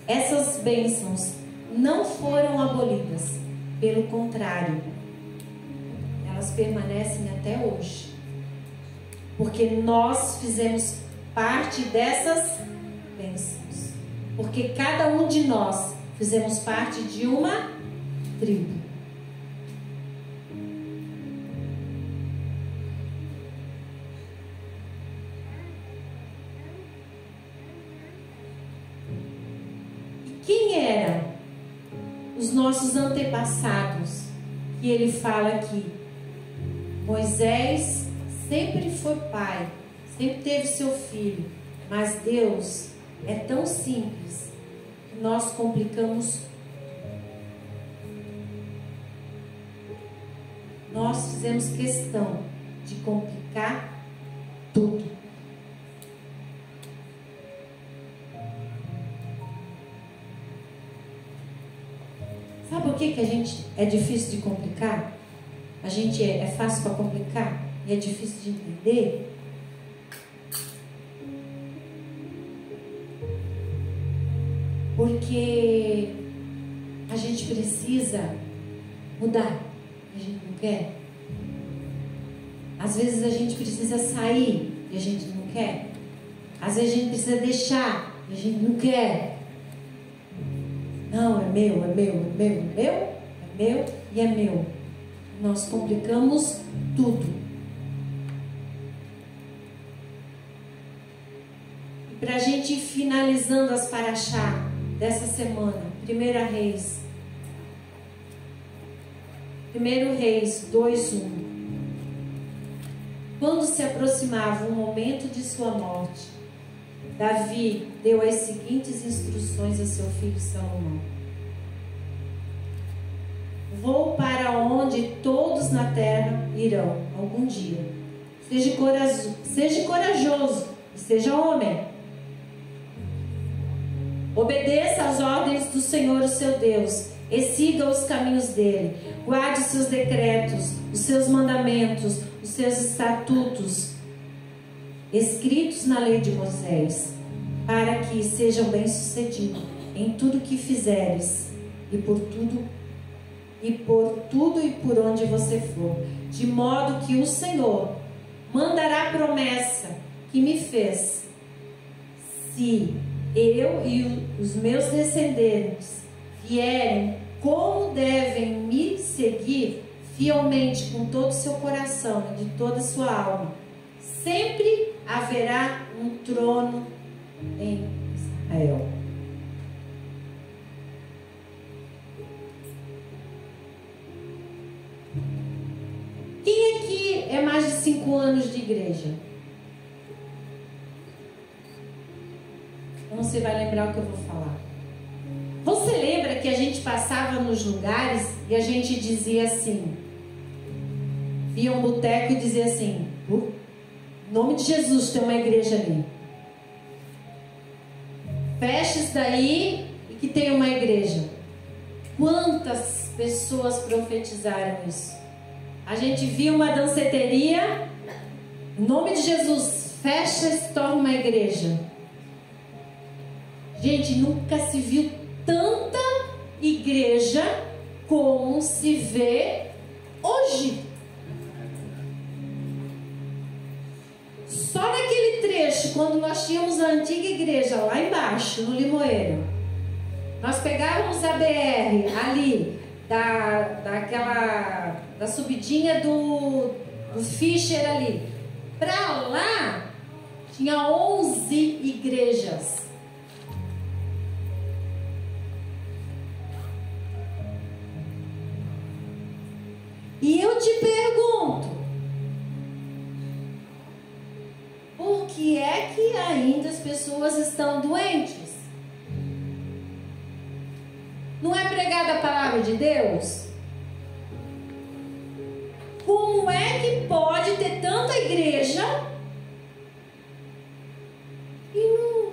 Essas bênçãos não foram abolidas, pelo contrário, elas permanecem até hoje, porque nós fizemos parte dessas bênçãos, porque cada um de nós fizemos parte de uma tribo. E quem eram os nossos antepassados que ele fala aqui? Moisés sempre foi pai, sempre teve seu filho, mas Deus é tão simples que nós complicamos. Nós fizemos questão de complicar tudo. Sabe por que a gente é difícil de complicar? A gente é fácil para complicar e é difícil de entender? Porque a gente precisa mudar. A gente não quer. Às vezes a gente precisa sair e a gente não quer. Às vezes a gente precisa deixar e a gente não quer. Não, é meu, é meu, é meu, é meu, é meu e é meu. Nós complicamos tudo. E para a gente ir finalizando as paraxá dessa semana, 1 Reis. 1 Reis 2:1. Quando se aproximava o momento de sua morte, Davi deu as seguintes instruções a seu filho Salomão: vou para onde todos na terra irão algum dia. Seja corajoso e seja homem. Obedeça às ordens do Senhor, o seu Deus, e siga os caminhos dele. Guarde os seus decretos, os seus mandamentos, os seus estatutos, escritos na lei de Moisés, para que sejam bem-sucedidos em tudo que fizeres e por onde você for, de modo que o Senhor mandará a promessa que me fez, se eu e os meus descendentes vierem como devem me seguir fielmente com todo o seu coração e de toda a sua alma, sempre haverá um trono em Israel. Quem aqui é mais de 5 anos de igreja? Então você vai lembrar o que eu vou falar. Você lembra que a gente passava nos lugares e a gente dizia assim, via um boteco e dizia assim, em nome de Jesus tem uma igreja ali. Fecha isso daí e que tem uma igreja. Quantas pessoas profetizaram isso? A gente via uma danceteria, em nome de Jesus, fecha e se torna uma igreja. Gente, nunca se viu tanta igreja como se vê hoje. Só naquele trecho, quando nós tínhamos a antiga igreja lá embaixo, no Limoeiro, nós pegávamos a BR ali, da subidinha do Fischer ali, para lá tinha 11 igrejas. E eu te pergunto, por que é que ainda as pessoas estão doentes? Não é pregada a palavra de Deus? Como é que pode ter tanta igreja e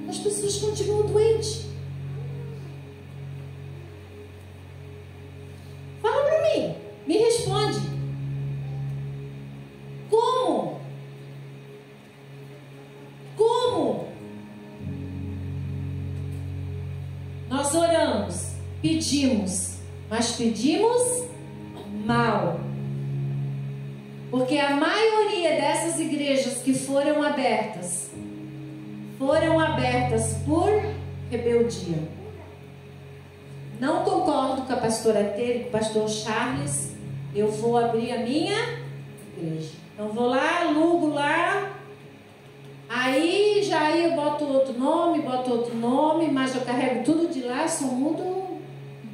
as pessoas continuam doentes? Fala para mim, me responde. Como? Como? Nós oramos, pedimos, mas pedimos mal. Porque a maioria dessas igrejas que foram abertas por rebeldia. Não concordo com a pastora Tere, com o pastor Charles. Eu vou abrir a minha igreja. Então vou lá, alugo lá. Aí eu boto outro nome, mas eu carrego tudo de lá, só mudo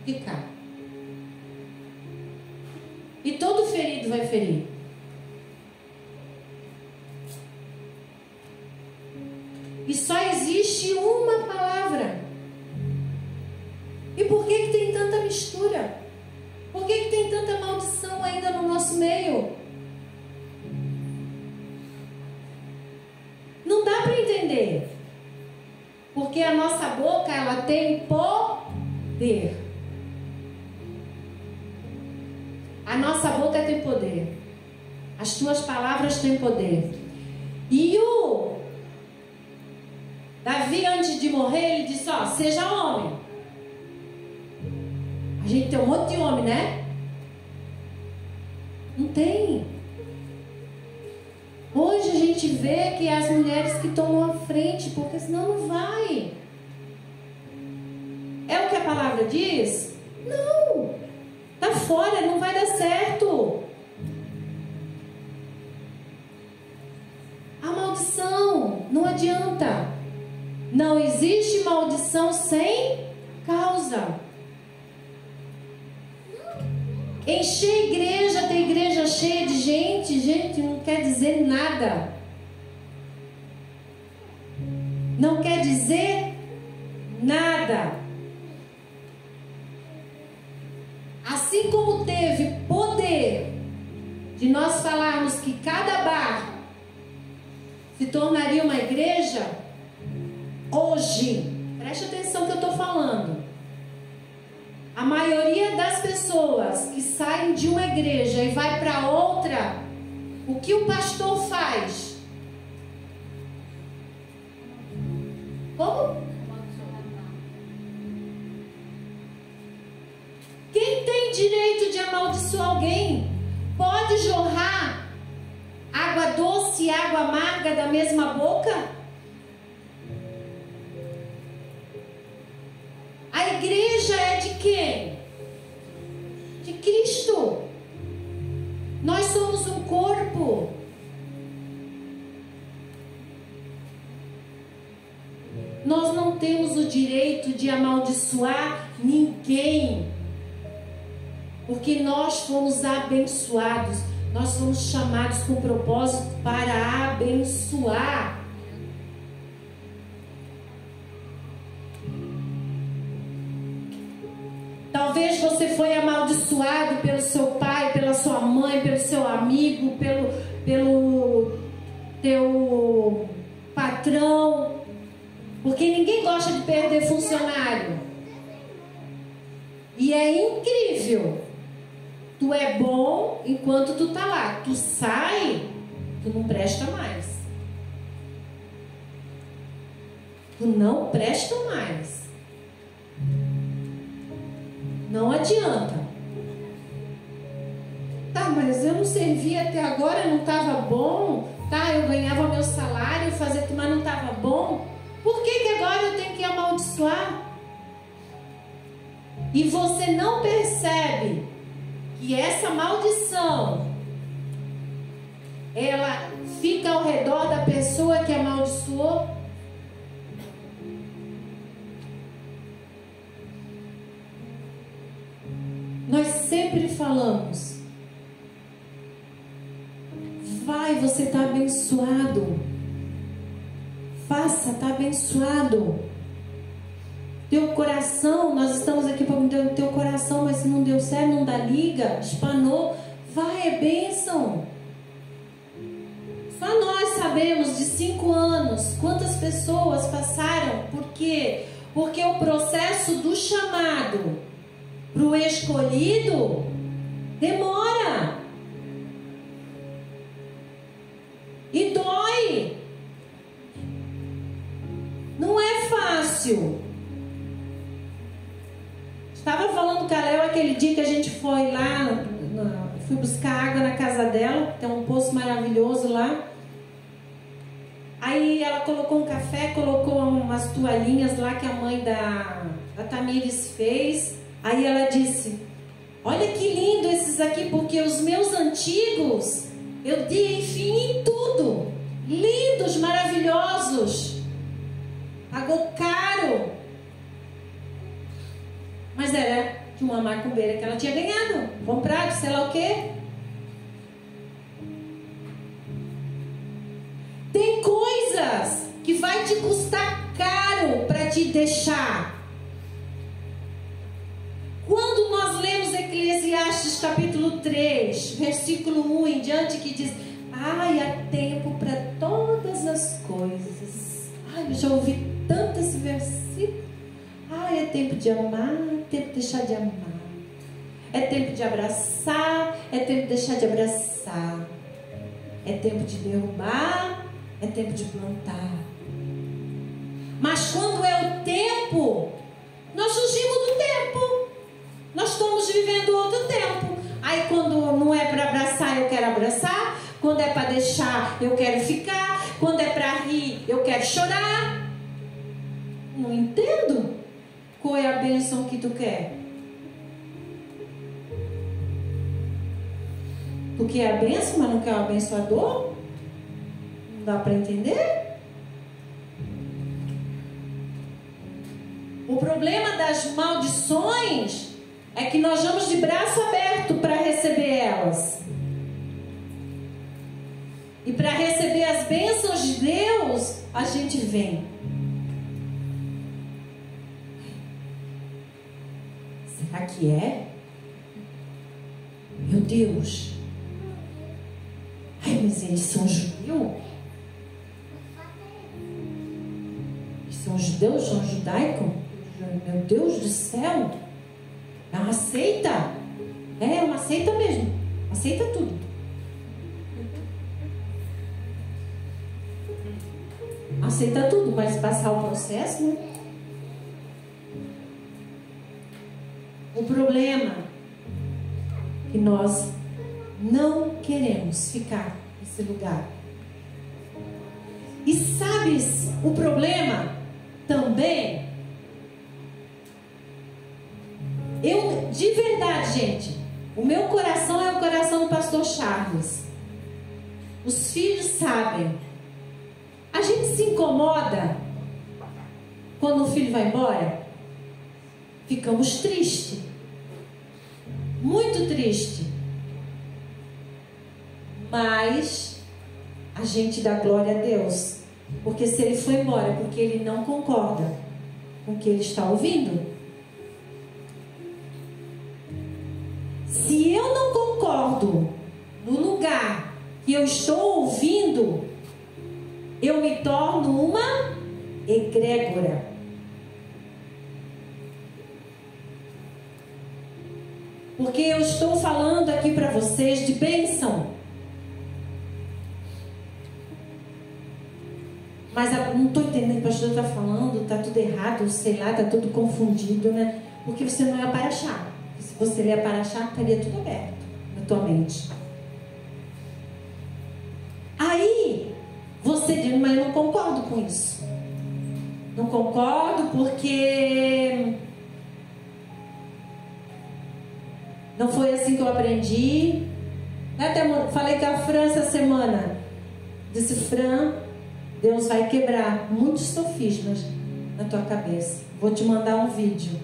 de cá. E todo ferido vai ferir. E só existe uma palavra. E por que tem tanta mistura? Por que tem tanta maldição ainda no nosso meio? Não dá para entender. Porque a nossa boca, ela tem poder. A nossa boca tem poder. As tuas palavras têm poder. E o Davi, antes de morrer, ele disse, ó, seja homem. A gente tem um monte de homem, né? Não tem. Hoje a gente vê que é as mulheres que tomam a frente, porque senão não vai. É o que a palavra diz? Não. Tá fora, não vai dar certo. A maldição, não adianta. Não existe maldição sem causa. Encher a igreja, ter igreja cheia de gente não quer dizer nada. Não quer dizer nada. Assim como teve poder de nós falarmos que cada bar se tornaria uma igreja, hoje, preste atenção no que eu estou falando. A maioria das pessoas que saem de uma igreja e vai para outra, o que o pastor faz? Como? Quem tem direito de amaldiçoar alguém? Pode jorrar água doce e água amarga da mesma boca? A igreja é de quem? De Cristo. Nós somos um corpo. Nós não temos o direito de amaldiçoar ninguém, porque nós fomos abençoados. Nós fomos chamados com propósito para abençoar. Talvez você foi amaldiçoado pelo seu pai, pela sua mãe, pelo seu amigo, pelo teu patrão, porque ninguém gosta de perder funcionário. E é incrível. Tu é bom enquanto tu tá lá. Tu sai, tu não presta mais. Tu não presta mais. Não adianta. Tá, mas eu não servi até agora, não estava bom. Tá, eu ganhava meu salário, fazia tudo, mas não estava bom. Por que agora eu tenho que amaldiçoar? E você não percebe que essa maldição, ela fica ao redor da pessoa que amaldiçoou? Nós sempre falamos: vai, você está abençoado. Faça, está abençoado. Teu coração, nós estamos aqui para mudar o teu coração, mas se não deu certo, não dá liga, espanou, vai, é bênção. Só nós sabemos de 5 anos quantas pessoas passaram. Por quê? Porque o processo do chamado para o escolhido demora. E dói. Não é fácil. Estava falando com a Léo aquele dia que a gente foi lá, fui buscar água na casa dela, tem um poço maravilhoso lá. Aí ela colocou um café, colocou umas toalhinhas lá que a mãe da Tamires fez. Aí ela disse: olha que lindo esses aqui, porque os meus antigos eu dei fim em tudo. Lindos, maravilhosos. Pagou caro. Mas era de uma macumbeira que ela tinha ganhado, comprado, sei lá o quê. Tem coisas que vai te custar caro para te deixar. Quando nós lemos Eclesiastes capítulo 3, versículo 1 em diante, que diz: ai, há tempo para todas as coisas. Ai, eu já ouvi tanto esse versículo. Ai, é tempo de amar, é tempo de deixar de amar. É tempo de abraçar, é tempo de deixar de abraçar. É tempo de derrubar, é tempo de plantar. Mas quando é o tempo, nós fugimos do tempo. Nós estamos vivendo outro tempo. Aí quando não é para abraçar, eu quero abraçar. Quando é para deixar, eu quero ficar. Quando é para rir, eu quero chorar. Não entendo. Qual é a bênção que tu quer? Tu quer a bênção, mas não quer o abençoador? Não dá para entender? O problema das maldições é que nós vamos de braço aberto para receber elas. E para receber as bênçãos de Deus, a gente vem. Será que é? Meu Deus. Ai, mas eles são judeus? Eles são judeus? São judaicos? Meu Deus do céu. É uma seita? É uma seita mesmo. Aceita tudo. Aceita tudo, mas passar o processo, né? O problema é que nós não queremos ficar nesse lugar. E sabes o problema também? Eu, de verdade, gente, o meu coração é o coração do pastor Charles. Os filhos sabem. A gente se incomoda quando o filho vai embora. Ficamos tristes. Muito tristes. Mas a gente dá glória a Deus. Porque se ele foi embora, porque ele não concorda com o que ele está ouvindo. Se eu não concordo no lugar que eu estou ouvindo, eu me torno uma egrégora. Porque eu estou falando aqui para vocês de bênção. Mas não estou entendendo o que o pastor está falando, está tudo errado, sei lá, está tudo confundido, né? Porque você não é para achar. Se você ler a Paraxá, estaria tudo aberto na tua mente. Aí, você diz, mas eu não concordo com isso. Não concordo porque não foi assim que eu aprendi. Até falei com a Fran essa semana. Disse, Fran, Deus vai quebrar muitos sofismas na tua cabeça. Vou te mandar um vídeo.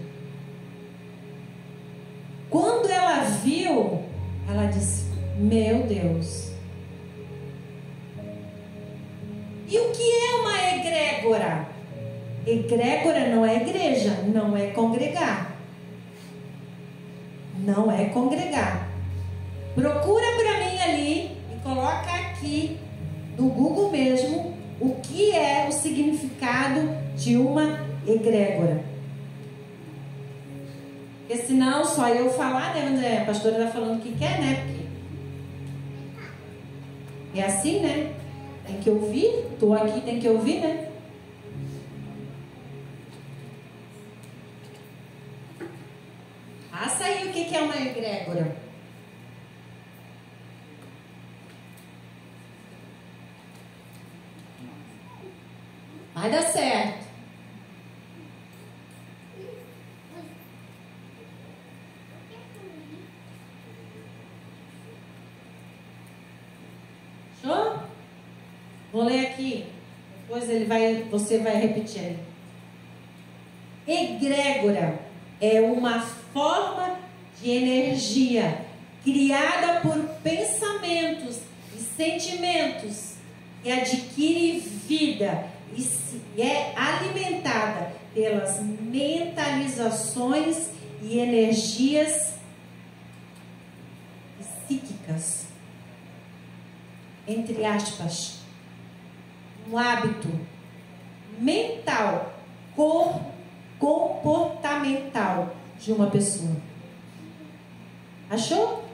Quando ela viu, ela disse, meu Deus. E o que é uma egrégora? Egrégora não é igreja, não é congregar. Não é congregar. Procura para mim ali e coloca aqui no Google mesmo o que é o significado de uma egrégora. Porque senão só eu falar, né, André? A pastora está falando o que quer, né? Porque é assim, né? Tem que ouvir. Estou aqui, tem que ouvir, né? Passa aí o que é uma egrégora. Vai dar certo. Show? Vou ler aqui. Depois você vai repetir aí. Egrégora é uma forma de energia criada por pensamentos e sentimentos que adquire vida e é alimentada pelas mentalizações e energias psíquicas. Entre aspas, um hábito mental, comportamental de uma pessoa. Achou?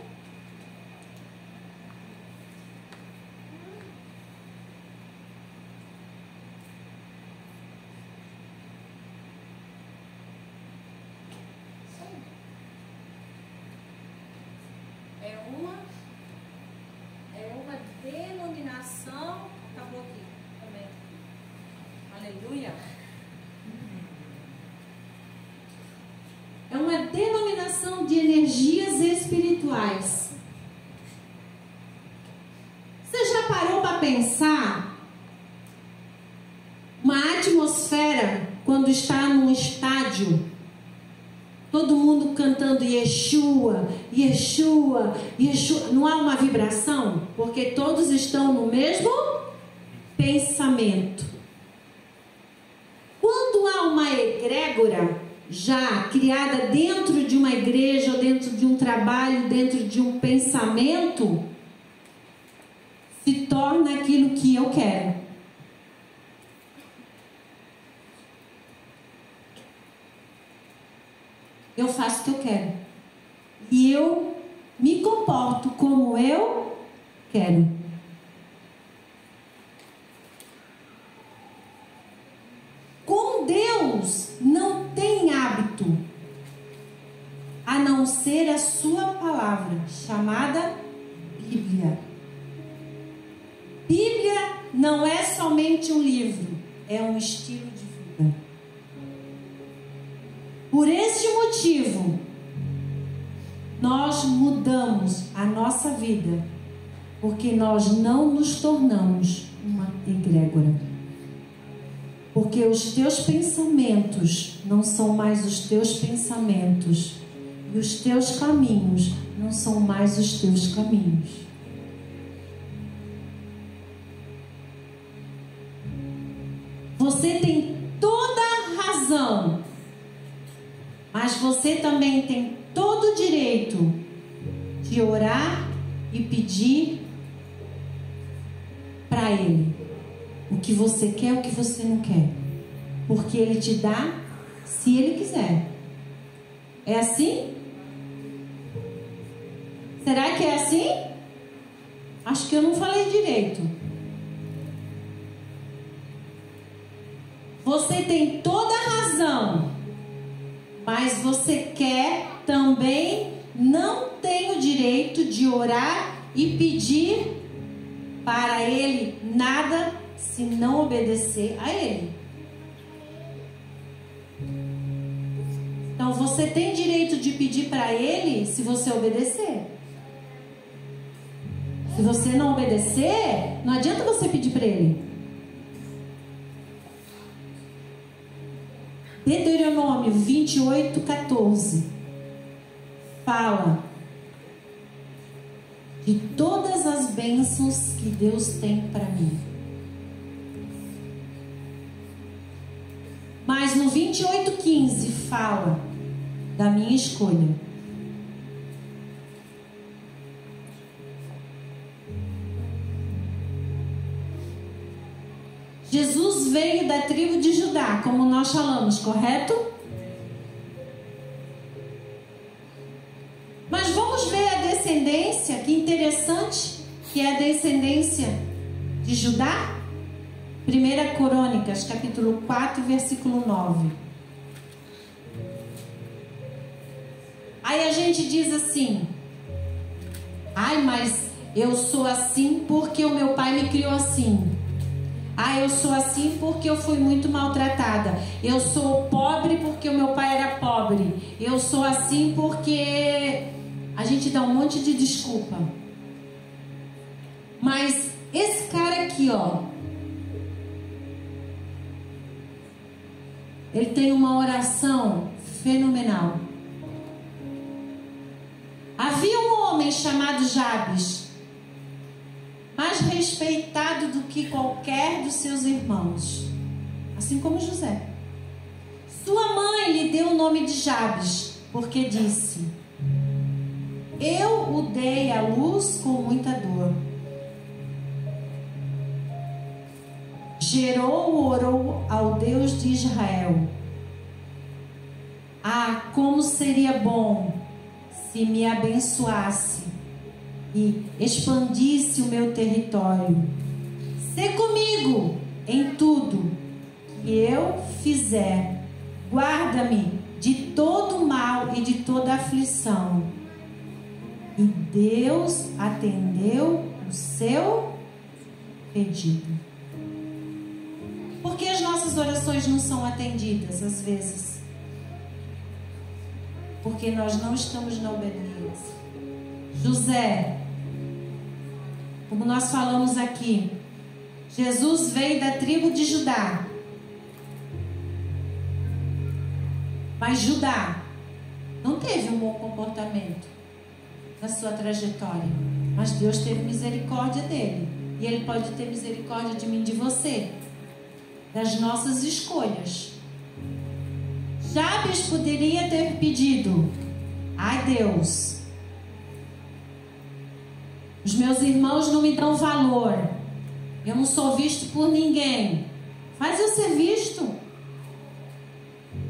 É uma denominação. Acabou aqui também. Aleluia. É uma denominação de energias espirituais. Você já parou para pensar uma atmosfera quando está num estádio? Todo mundo cantando Yeshua, Yeshua, Yeshua. Não há uma vibração? Porque todos estão no mesmo pensamento. Quando há uma egrégora já criada dentro de uma igreja, dentro de um trabalho, dentro de um pensamento, se torna aquilo que eu quero. Eu faço o que eu quero. E eu me comporto como eu quero. Com Deus não tem hábito a não ser a sua palavra, chamada Bíblia. Bíblia não é somente um livro, é um estilo de vida. Por este motivo, nós mudamos a nossa vida, porque nós não nos tornamos uma egrégora. Porque os teus pensamentos não são mais os teus pensamentos, e os teus caminhos não são mais os teus caminhos. Você tem toda a razão, mas você também tem todo o direito de orar e pedir para Ele o que você quer, o que você não quer, porque Ele te dá se Ele quiser. É assim? Será que é assim? Acho que eu não falei direito. Você tem toda a razão, mas mas você quer também, não tem o direito de orar e pedir para ele nada se não obedecer a ele. Então você tem direito de pedir para ele se você obedecer. Se você não obedecer, não adianta você pedir para ele. Deuteronômio 28:14 fala de todas as bênçãos que Deus tem para mim. Mas no 28:15 fala da minha escolha. Jesus veio da tribo de Judá, como nós falamos, correto? Mas vamos ver a descendência, que interessante, que é a descendência de Judá. 1 Crônicas, capítulo 4, versículo 9. Aí a gente diz assim: ai, mas eu sou assim porque o meu pai me criou assim. Ah, eu sou assim porque eu fui muito maltratada. Eu sou pobre porque o meu pai era pobre. Eu sou assim porque... A gente dá um monte de desculpa. Mas esse cara aqui, ó, ele tem uma oração fenomenal. Havia um homem chamado Jabes, mais respeitado do que qualquer dos seus irmãos, assim como José. Sua mãe lhe deu o nome de Jabes, porque disse: eu o dei à luz com muita dor. Gerou, orou ao Deus de Israel: ah, como seria bom se me abençoasse e expandisse o meu território. Sê comigo em tudo que eu fizer. Guarda-me de todo mal e de toda aflição. E Deus atendeu o seu pedido. Por que as nossas orações não são atendidas às vezes? Porque nós não estamos na obediência. José, como nós falamos aqui, Jesus veio da tribo de Judá. Mas Judá não teve um bom comportamento na sua trajetória. Mas Deus teve misericórdia dele. E Ele pode ter misericórdia de mim e de você. Das nossas escolhas. Jabes poderia ter pedido: ai, Deus, os meus irmãos não me dão valor. Eu não sou visto por ninguém. Faz eu ser visto.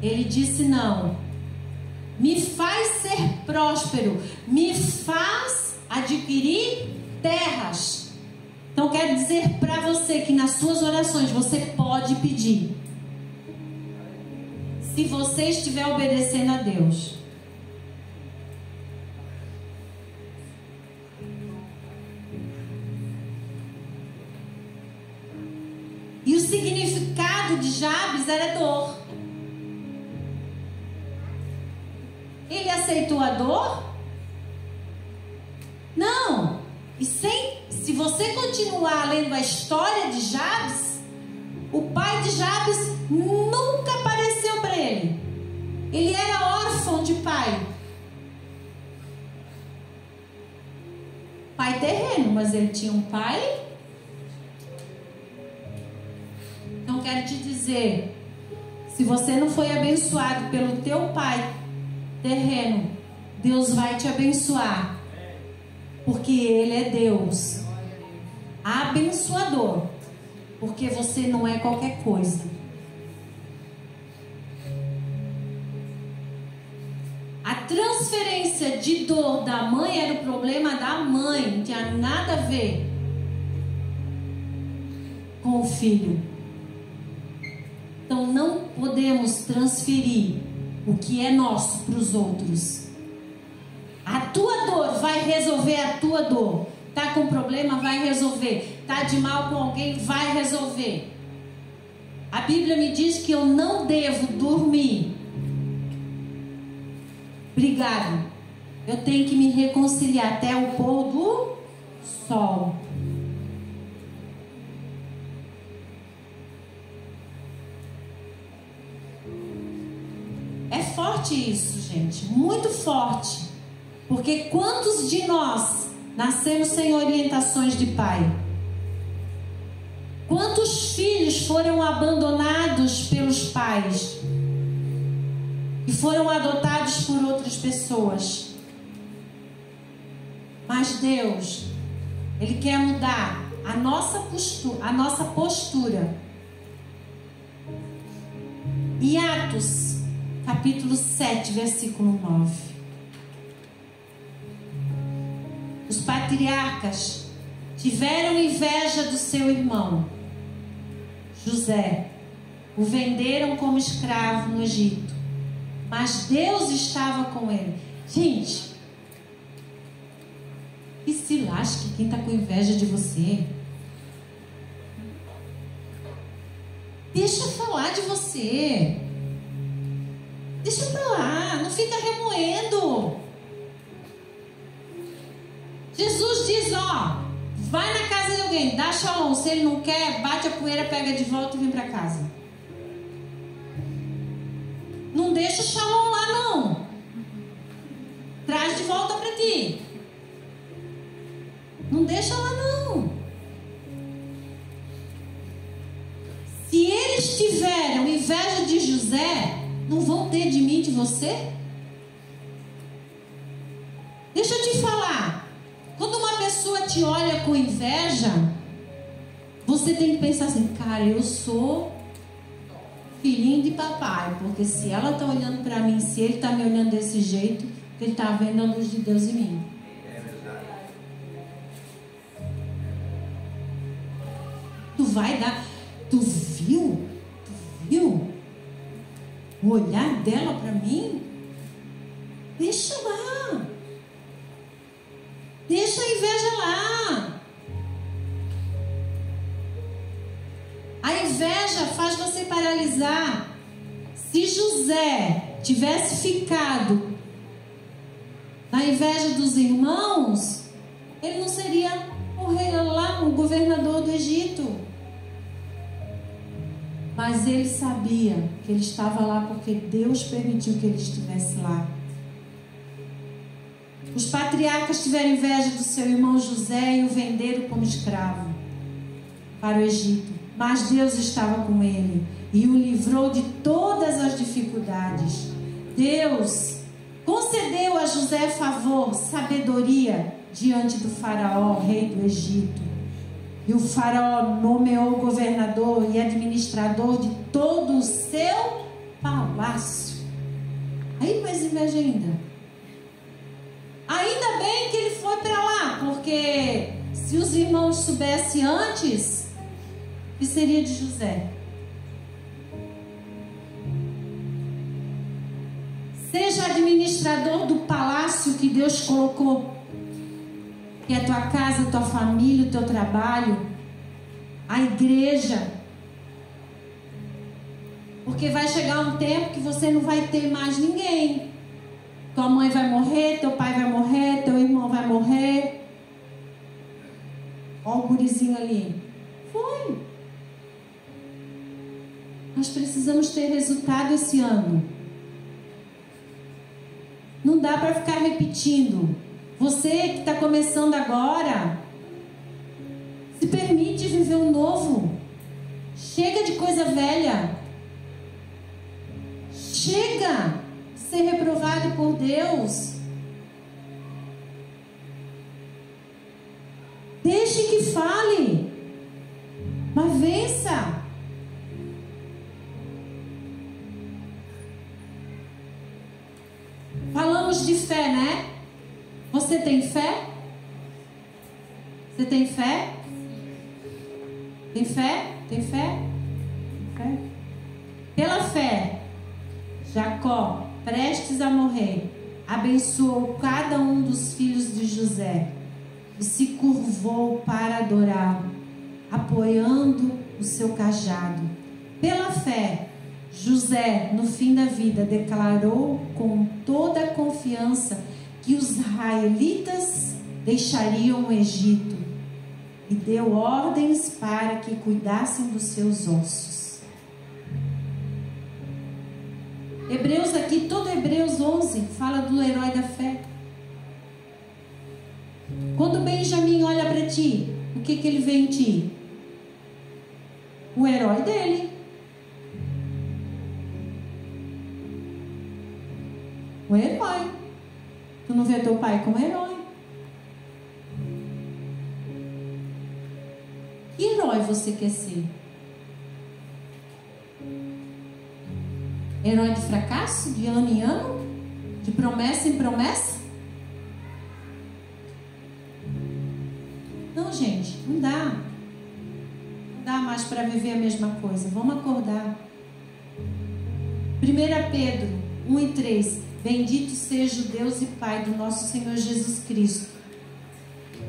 Ele disse: não. Me faz ser próspero. Me faz adquirir terras. Então quero dizer para você que nas suas orações você pode pedir. Se você estiver obedecendo a Deus. E o significado de Jabes era dor. Ele aceitou a dor? Não. E se você continuar lendo a história de Jabes, o pai de Jabes nunca apareceu para ele. Ele era órfão de pai. Pai terreno, mas ele tinha um pai. Então quero te dizer, se você não foi abençoado pelo teu pai terreno, Deus vai te abençoar, porque Ele é Deus abençoador, porque você não é qualquer coisa. A transferência de dor da mãe era o problema da mãe, não tinha nada a ver com o filho. Então não podemos transferir o que é nosso para os outros. A tua dor vai resolver a tua dor. Tá com problema, vai resolver. Tá de mal com alguém, vai resolver. A Bíblia me diz que eu não devo dormir brigado. Eu tenho que me reconciliar até o pôr do sol. É forte isso, gente, muito forte. Porque quantos de nós nascemos sem orientações de pai? Quantos filhos foram abandonados pelos pais e foram adotados por outras pessoas? Mas Deus, Ele quer mudar a nossa postura. Em Atos, capítulo 7, versículo 9. Os patriarcas tiveram inveja do seu irmão José. O venderam como escravo no Egito. Mas Deus estava com ele. Gente, e se lasque quem está com inveja de você. Deixa falar de você. Deixa pra lá. Não fica remoendo. Jesus diz, ó, vai na casa de alguém, dá shalom. Se ele não quer, bate a poeira, pega de volta e vem para casa. Não deixa o shalom lá, não. Traz de volta para ti. Não deixa lá, não. Se eles tiveram inveja de José, não vão ter de mim, de você? Deixa eu te falar. Quando uma pessoa te olha com inveja, você tem que pensar assim, cara, eu sou filhinho de papai, porque se ela está olhando para mim, se ele está me olhando desse jeito, ele está vendo a luz de Deus em mim. Tu vai dar, tu viu o olhar dela para mim? Deixa lá. Deixa a inveja lá. A inveja faz você paralisar. Se José tivesse ficado na inveja dos irmãos, ele não seria o rei lá, o governador do Egito. Mas ele sabia que ele estava lá porque Deus permitiu que ele estivesse lá. Os patriarcas tiveram inveja do seu irmão José e o venderam como escravo para o Egito. Mas Deus estava com ele e o livrou de todas as dificuldades. Deus concedeu a José favor, sabedoria diante do faraó, rei do Egito. E o faraó nomeou governador e administrador de todo o seu palácio. Aí mais inveja ainda. Ainda bem que ele foi para lá, porque se os irmãos soubessem antes, o que seria de José? Seja administrador do palácio que Deus colocou, que é a tua casa, a tua família, o teu trabalho, a igreja. Porque vai chegar um tempo que você não vai ter mais ninguém. Tua mãe vai morrer, teu pai vai morrer, teu irmão vai morrer. Olha o gurizinho ali. Foi. Nós precisamos ter resultado esse ano. Não dá para ficar repetindo. Você que está começando agora, se permite viver um novo. Chega de coisa velha. Chega de ser reprovado por Deus. Deixe que fale, mas vença. Falamos de fé, né? Você tem fé? Você tem fé? Tem fé? Tem fé? Tem fé? Pela fé, Jacó, prestes a morrer, abençoou cada um dos filhos de José e se curvou para adorar, apoiando o seu cajado. Pela fé, José, no fim da vida, declarou com toda a confiança que os israelitas deixariam o Egito e deu ordens para que cuidassem dos seus ossos. Hebreus aqui, todo Hebreus 11 fala do herói da fé. Quando Benjamim olha para ti, o que ele vê em ti? O herói dele. O herói. Tu não vê teu pai como herói. Que herói você quer ser? Herói de fracasso? De ano em ano? De promessa em promessa? Não, gente, não dá. Não dá mais para viver a mesma coisa. Vamos acordar. 1 Pedro 1:3. Bendito seja o Deus e Pai do nosso Senhor Jesus Cristo,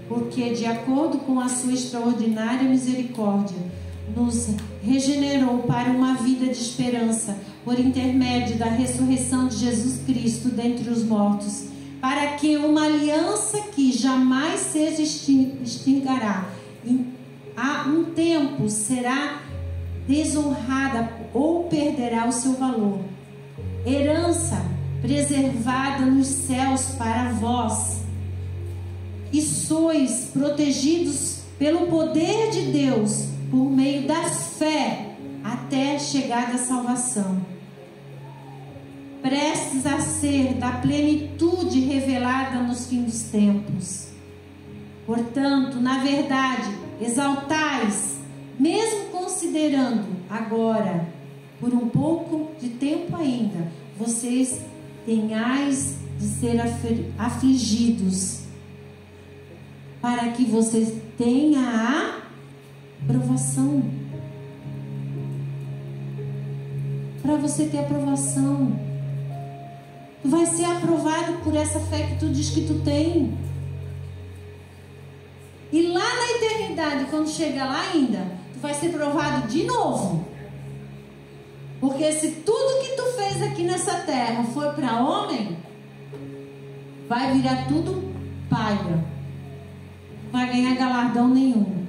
porque de acordo com a sua extraordinária misericórdia, nos regenerou para uma vida de esperança, por intermédio da ressurreição de Jesus Cristo dentre os mortos, para que uma aliança que jamais se extinguirá, há um tempo será desonrada ou perderá o seu valor. Herança preservada nos céus para vós, e sois protegidos pelo poder de Deus por meio da fé até chegar à salvação, prestes a ser da plenitude revelada nos fins dos tempos. Portanto, na verdade, exaltais, mesmo considerando agora, por um pouco de tempo ainda, vocês tenhais de ser afligidos, para que você tenha a aprovação. Para você ter aprovação. Tu vai ser aprovado por essa fé que tu diz que tu tem. E lá na eternidade, quando chegar lá ainda, tu vai ser provado de novo. Porque se tudo que tu fez aqui nessa terra foi para homem, vai virar tudo palha. Não vai ganhar galardão nenhum.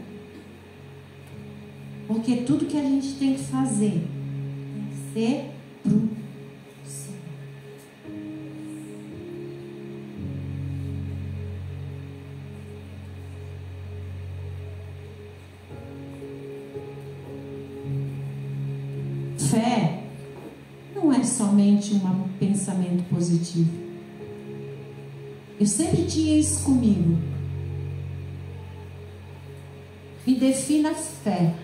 Porque tudo que a gente tem que fazer tem que ser pro Senhor. Fé não é somente um pensamento positivo. Eu sempre tinha isso comigo. Me defina fé.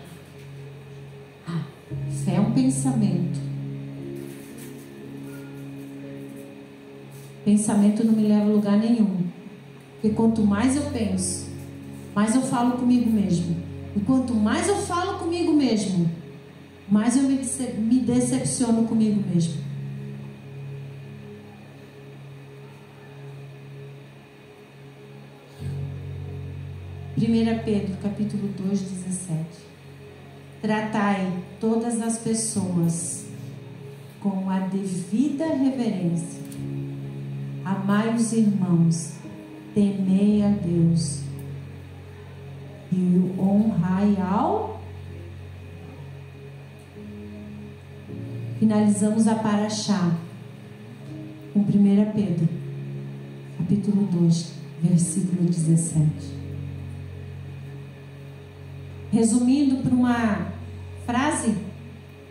Fé é um pensamento. Pensamento não me leva a lugar nenhum. Porque quanto mais eu penso, mais eu falo comigo mesmo. E quanto mais eu falo comigo mesmo, mais eu me decepciono comigo mesmo. Pedro, capítulo 2, 17. Tratai todas as pessoas com a devida reverência. Amai os irmãos, temei a Deus e honrai ao... Finalizamos a paraxá com 1 Pedro, capítulo 2, versículo 17. Resumindo por uma frase,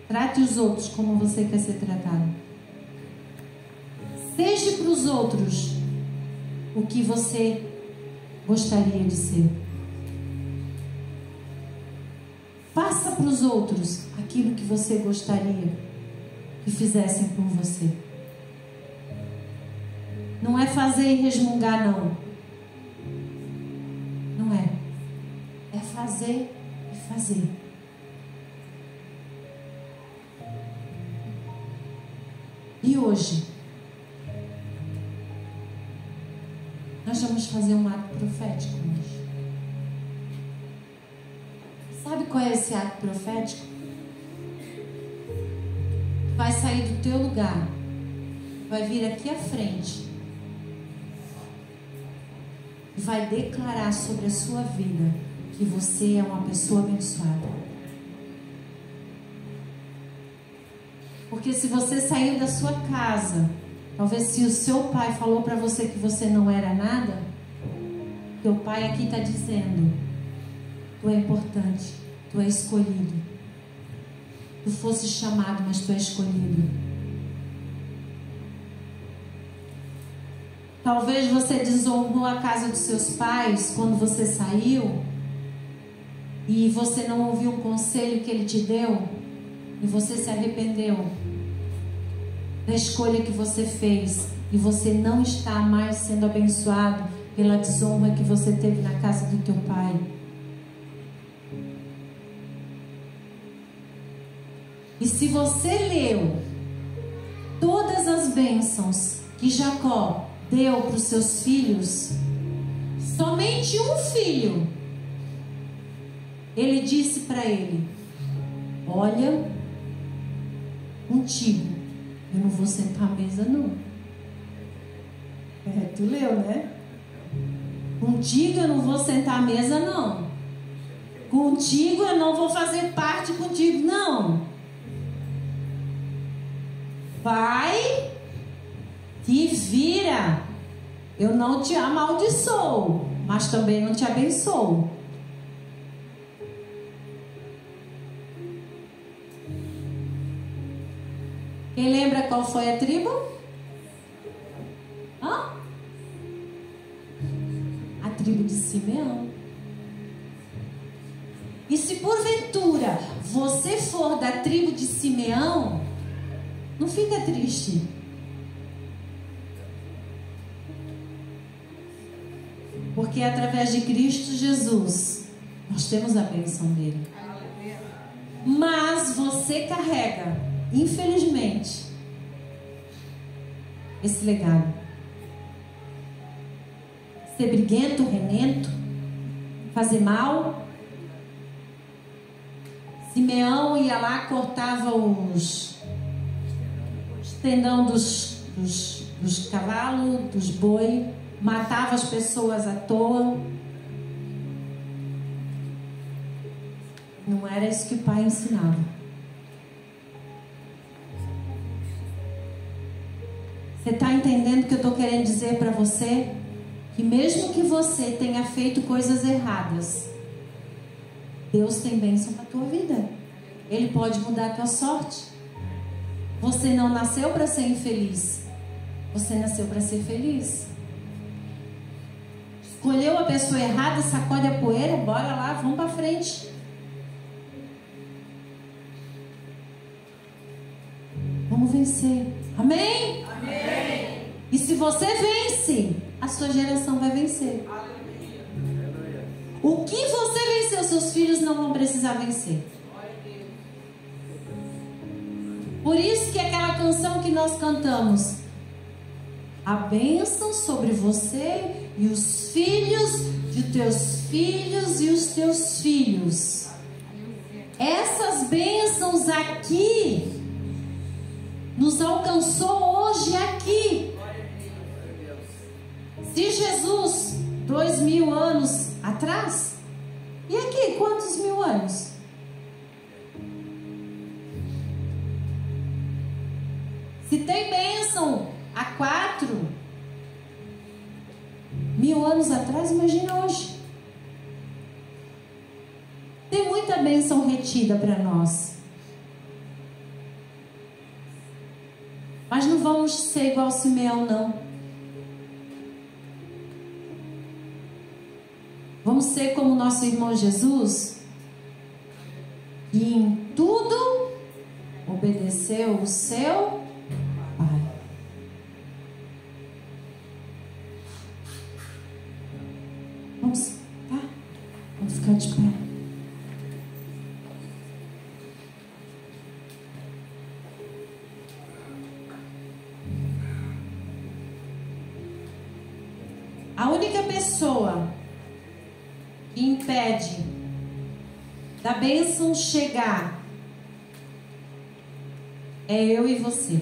trate os outros como você quer ser tratado. Seja para os outros o que você gostaria de ser. Faça para os outros aquilo que você gostaria que fizessem por você. Não é fazer e resmungar, não. Não é. É fazer e fazer. E hoje, nós vamos fazer um ato profético hoje. Sabe qual é esse ato profético? Vai sair do teu lugar, vai vir aqui à frente e vai declarar sobre a sua vida que você é uma pessoa abençoada. Porque se você saiu da sua casa, talvez se o seu pai falou para você que você não era nada, teu pai aqui está dizendo: tu é importante, tu é escolhido. Tu fosse chamado, mas tu é escolhido. Talvez você desonrou a casa dos seus pais quando você saiu e você não ouviu o conselho que ele te deu e você se arrependeu da escolha que você fez e você não está mais sendo abençoado pela desonra que você teve na casa do teu pai. E se você leu todas as bênçãos que Jacó deu para os seus filhos, somente um filho, ele disse para ele: olha, contigo eu não vou sentar à mesa não. Tu leu, né? Contigo eu não vou sentar à mesa não. Contigo eu não vou fazer parte contigo não. Vai, te vira. Eu não te amaldiçoo, mas também não te abençoo. Quem lembra qual foi a tribo? Hã? A tribo de Simeão. E se porventura você for da tribo de Simeão, não fica triste. Porque através de Cristo Jesus, nós temos a bênção dele. Mas você carrega, infelizmente, esse legado. Ser briguento, renento, fazer mal. Simeão ia lá, cortava os tendão dos cavalos, dos boi, matava as pessoas à toa. Não era isso que o pai ensinava. Você está entendendo o que eu estou querendo dizer para você? Que mesmo que você tenha feito coisas erradas, Deus tem bênção para a tua vida. Ele pode mudar a tua sorte. Você não nasceu para ser infeliz. Você nasceu para ser feliz. Escolheu a pessoa errada, sacode a poeira, bora lá, vamos para frente. Vamos vencer. Amém? Amém. E se você vence, a sua geração vai vencer. Aleluia. O que você venceu, seus filhos não vão precisar vencer. Por isso que aquela canção que nós cantamos: a bênção sobre você e os filhos de teus filhos e os teus filhos. Essas bênçãos aqui nos alcançou hoje aqui. Se Jesus 2000 anos atrás, e aqui quantos mil anos? Se tem bênção há 4.000 anos atrás, imagina hoje. Tem muita bênção retida para nós. Mas não vamos ser igual Simeão, não. Vamos ser como nosso irmão Jesus, que em tudo obedeceu o seu Pai. Vamos, tá? Vamos ficar de pé. A única pessoa que impede da bênção chegar é eu e você.